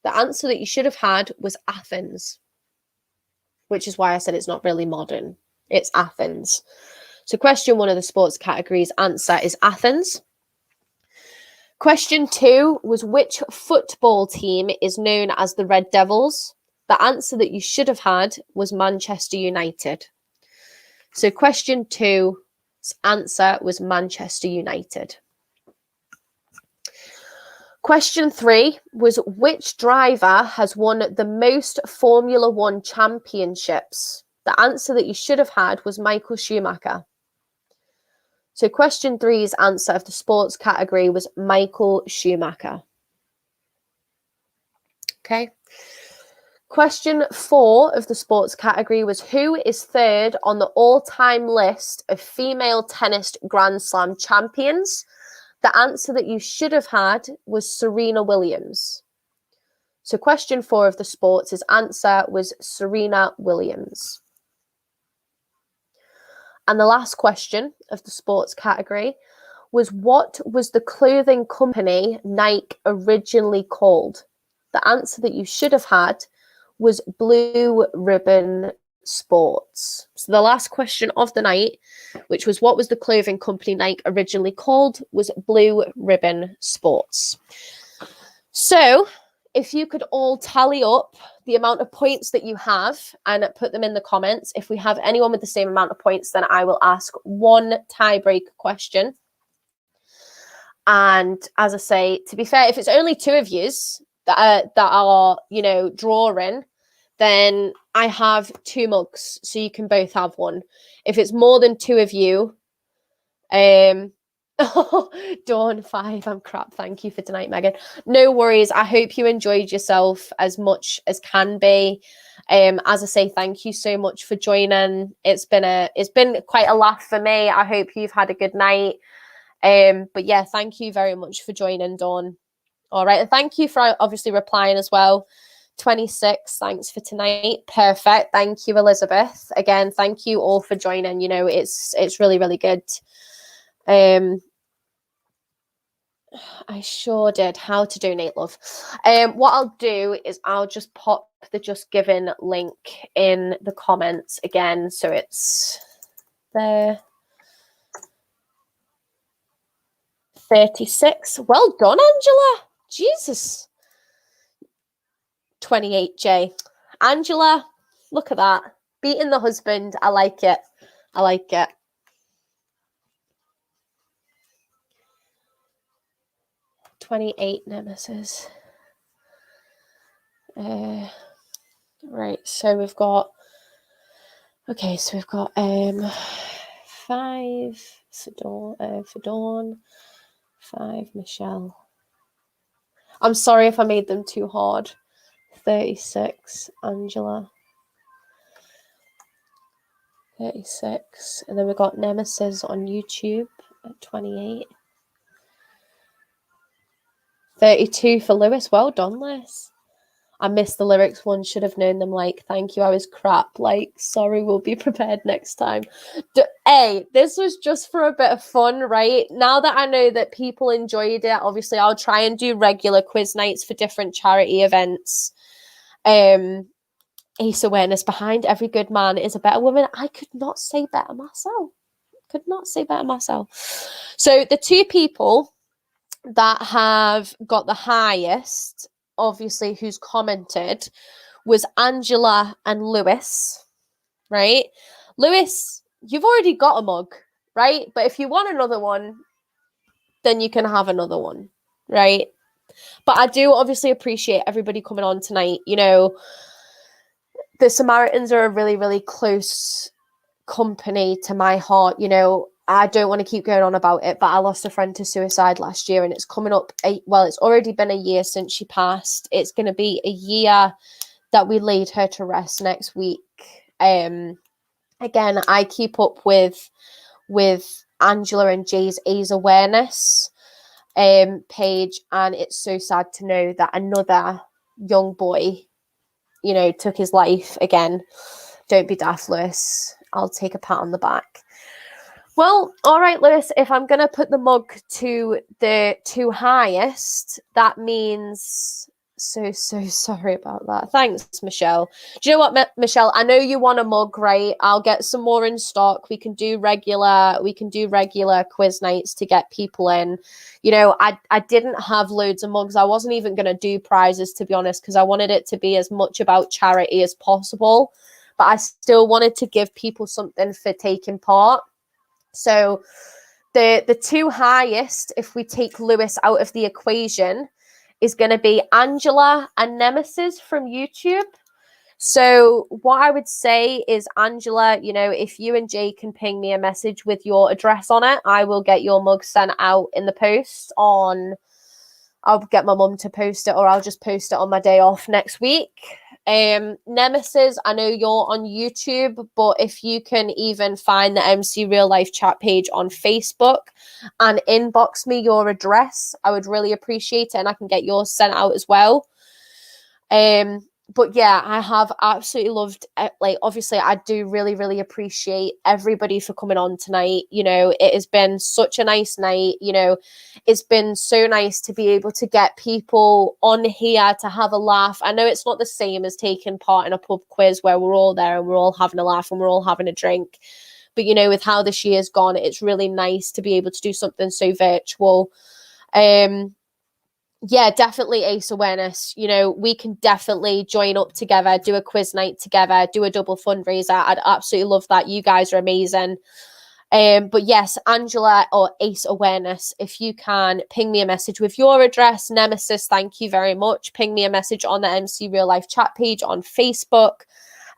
The answer that you should have had was Athens, which is why I said it's not really modern. It's Athens. So question 1 of the sports category's answer is Athens. Question 2 was, which football team is known as the Red Devils? The answer that you should have had was Manchester United. So question 2's answer was Manchester United. Question 3 was, which driver has won the most Formula One championships? The answer that you should have had was Michael Schumacher. So question 3's answer of the sports category was Michael Schumacher. Okay. Question 4 of the sports category was, who is third on the all-time list of female tennis Grand Slam champions? The answer that you should have had was Serena Williams. So question 4 of the sports' answer was Serena Williams. And the last question of the sports category was, what was the clothing company Nike originally called? The answer that you should have had was Blue Ribbon Sports. So the last question of the night, which was, what was the clothing company Nike originally called, was Blue Ribbon Sports. So if you could all tally up the amount of points that you have and put them in the comments. If we have anyone with the same amount of points, then I will ask one tiebreak question. And as I say, to be fair, if it's only 2 of yous that are drawing, then I have 2 mugs, so you can both have one. If it's more than 2 of you, Dawn 5, I'm crap. Thank you for tonight, Megan. No worries. I hope you enjoyed yourself as much as can be. As I say, thank you so much for joining. It's been quite a laugh for me. I hope you've had a good night. But yeah, thank you very much for joining, Dawn. All right, and thank you for obviously replying as well. 26, thanks for tonight. Perfect. Thank you, Elizabeth. Again, thank you all for joining. It's really, really good. I sure did. How to donate, love. What I'll do is I'll just pop the Just Giving link in the comments again, so it's there. 36. Well done, Angela. Jesus. 28J. Angela, look at that. Beating the husband. I like it. I like it. $28 Nemesis. Right, so we've got 5 for Dawn, 5 Michelle. I'm sorry if I made them too hard. 36 Angela. 36, and then we've got Nemesis on YouTube at 28. 32 for Lewis. Well done, Liz. I missed the lyrics one. Should have known them. Like, thank you. I was crap. Like, sorry. We'll be prepared next time. Hey, this was just for a bit of fun, right? Now that I know that people enjoyed it, obviously I'll try and do regular quiz nights for different charity events. Ace awareness: behind every good man is a better woman. I could not say better myself. So the 2 people that have got the highest, obviously, who's commented, was Angela and Lewis. right? Lewis, you've already got a mug, right? But if you want another one, then you can have another one, right? But I do obviously appreciate everybody coming on tonight. You know, the Samaritans are a really, really close company to my heart. You know, I don't want to keep going on about it, but I lost a friend to suicide last year, and it's coming up. It's already been a year since she passed. It's going to be a year that we laid her to rest next week. Again, I keep up with Angela and Jay's AIDS awareness page, and it's so sad to know that another young boy, you know, took his life again. Don't be daft, Lewis. I'll take a pat on the back. Well, all right, Lewis, if I'm going to put the mug to the two highest, that means... So sorry about that. Thanks, Michelle. Do you know what, Michelle? I know you want a mug, right? I'll get some more in stock. We can do regular quiz nights to get people in. You know, I didn't have loads of mugs. I wasn't even going to do prizes, to be honest, because I wanted it to be as much about charity as possible. But I still wanted to give people something for taking part. So the two highest, if we take Lewis out of the equation, is going to be Angela and Nemesis from YouTube. So what I would say is, Angela, you know, if you and Jay can ping me a message with your address on it, I will get your mug sent out in the post on... I'll get my mum to post it, or I'll just post it on my day off next week. Nemesis, I know you're on YouTube, but if you can even find the MC Real Life chat page on Facebook and inbox me your address, I would really appreciate it, and I can get yours sent out as well. But yeah, I have absolutely loved it. Like, obviously, I do really, really appreciate everybody for coming on tonight. You know, it has been such a nice night. You know, it's been so nice to be able to get people on here to have a laugh. I know it's not the same as taking part in a pub quiz where we're all there and we're all having a laugh and we're all having a drink. But, you know, with how this year's gone, it's really nice to be able to do something so virtual. Yeah, definitely ACE awareness. You know, we can definitely join up together, do a quiz night together, do a double fundraiser. I'd absolutely love that. You guys are amazing. But yes, Angela or ACE awareness, if you can ping me a message with your address. Nemesis, thank you very much. Ping me a message on the MC Real Life chat page on Facebook.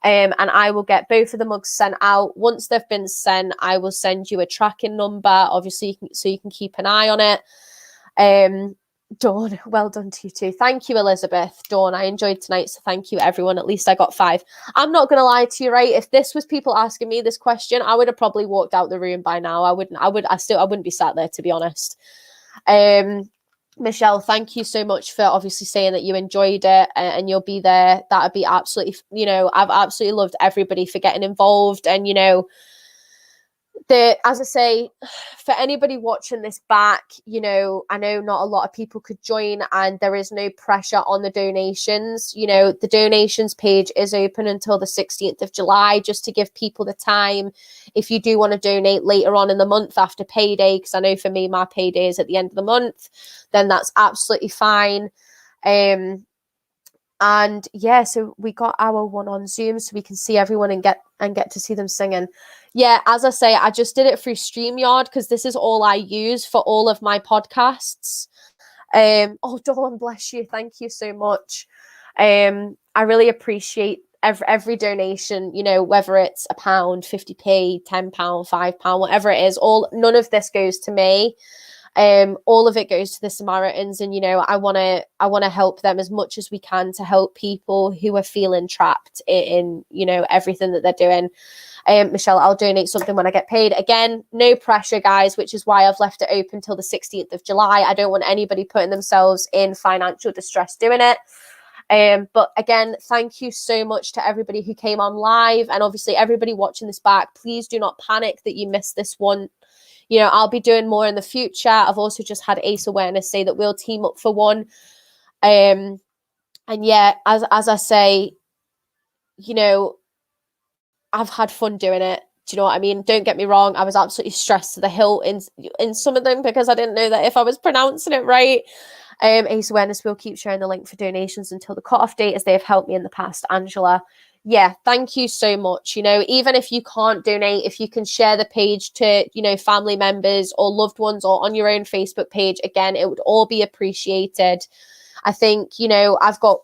And I will get both of the mugs sent out. Once they've been sent, I will send you a tracking number, obviously, so you can keep an eye on it. Dawn, well done to you too. Thank you, Elizabeth. Dawn, I enjoyed tonight, so thank you, everyone. At least I got 5. I'm not going to lie to you, right? If this was people asking me this question, I would have probably walked out the room by now. I wouldn't be sat there, to be honest. Michelle, thank you so much for obviously saying that you enjoyed it and you'll be there. That would be absolutely, you know, I've absolutely loved everybody for getting involved. And, you know, as I say, for anybody watching this back, you know, I know not a lot of people could join and there is no pressure on the donations. You know, the donations page is open until the 16th of July, just to give people the time. If you do want to donate later on in the month after payday, because I know for me, my payday is at the end of the month, then that's absolutely fine. And yeah, so we got our one on Zoom so we can see everyone and get to see them singing. Yeah, as I say, I just did it through StreamYard because this is all I use for all of my podcasts. Oh, Dawn, bless you. Thank you so much. I really appreciate every donation, you know, whether it's £1, 50p, £10, £5, whatever it is. None of this goes to me. All of it goes to the Samaritans, and you know, I want to help them as much as we can to help people who are feeling trapped in you know, everything that they're doing. Michelle, I'll donate something when I get paid. Again, no pressure, guys, which is why I've left it open till the 16th of July. I don't want anybody putting themselves in financial distress doing it. But again, thank you so much to everybody who came on live, and obviously everybody watching this back. Please do not panic that you missed this one. You know, I'll be doing more in the future. I've also just had ACE Awareness say that we'll team up for one. And yeah, as I say, you know, I've had fun doing it. Do you know what I mean? Don't get me wrong. I was absolutely stressed to the hilt in some of them because I didn't know that if I was pronouncing it right. ACE Awareness will keep sharing the link for donations until the cutoff date, as they have helped me in the past. Angela, yeah, thank you so much. You know, even if you can't donate, if you can share the page to, you know, family members or loved ones or on your own Facebook page, again, it would all be appreciated. I think, you know, I've got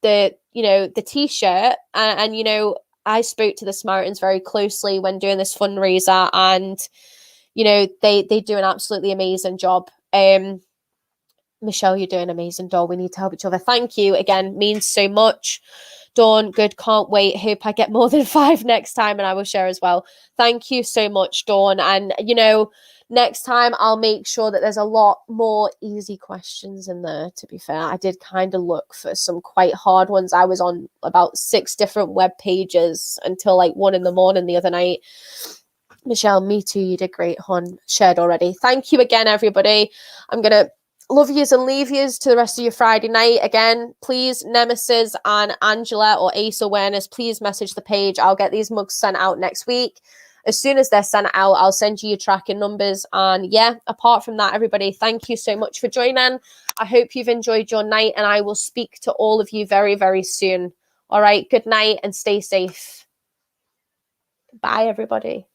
the, you know, the t-shirt and you know, I spoke to the Samaritans very closely when doing this fundraiser, and, you know, they do an absolutely amazing job. Michelle, you're doing an amazing job. We need to help each other. Thank you again, means so much. Dawn, good, can't wait. Hope I get more than 5 next time, and I will share as well. Thank you so much, Dawn. And, you know, next time I'll make sure that there's a lot more easy questions in there, to be fair. I did kind of look for some quite hard ones. I was on about 6 different web pages until like 1 a.m. the other night. Michelle, me too. You did great, hon. Shared already. Thank you again, everybody. I'm going to love yous and leave yous to the rest of your Friday night. Again, please, Nemesis and Angela or Ace Awareness, please message the page. I'll get these mugs sent out next week. As soon as they're sent out, I'll send you your tracking numbers. And yeah, apart from that, everybody, thank you so much for joining. I hope you've enjoyed your night, and I will speak to all of you very, very soon. All right, good night and stay safe. Bye, everybody.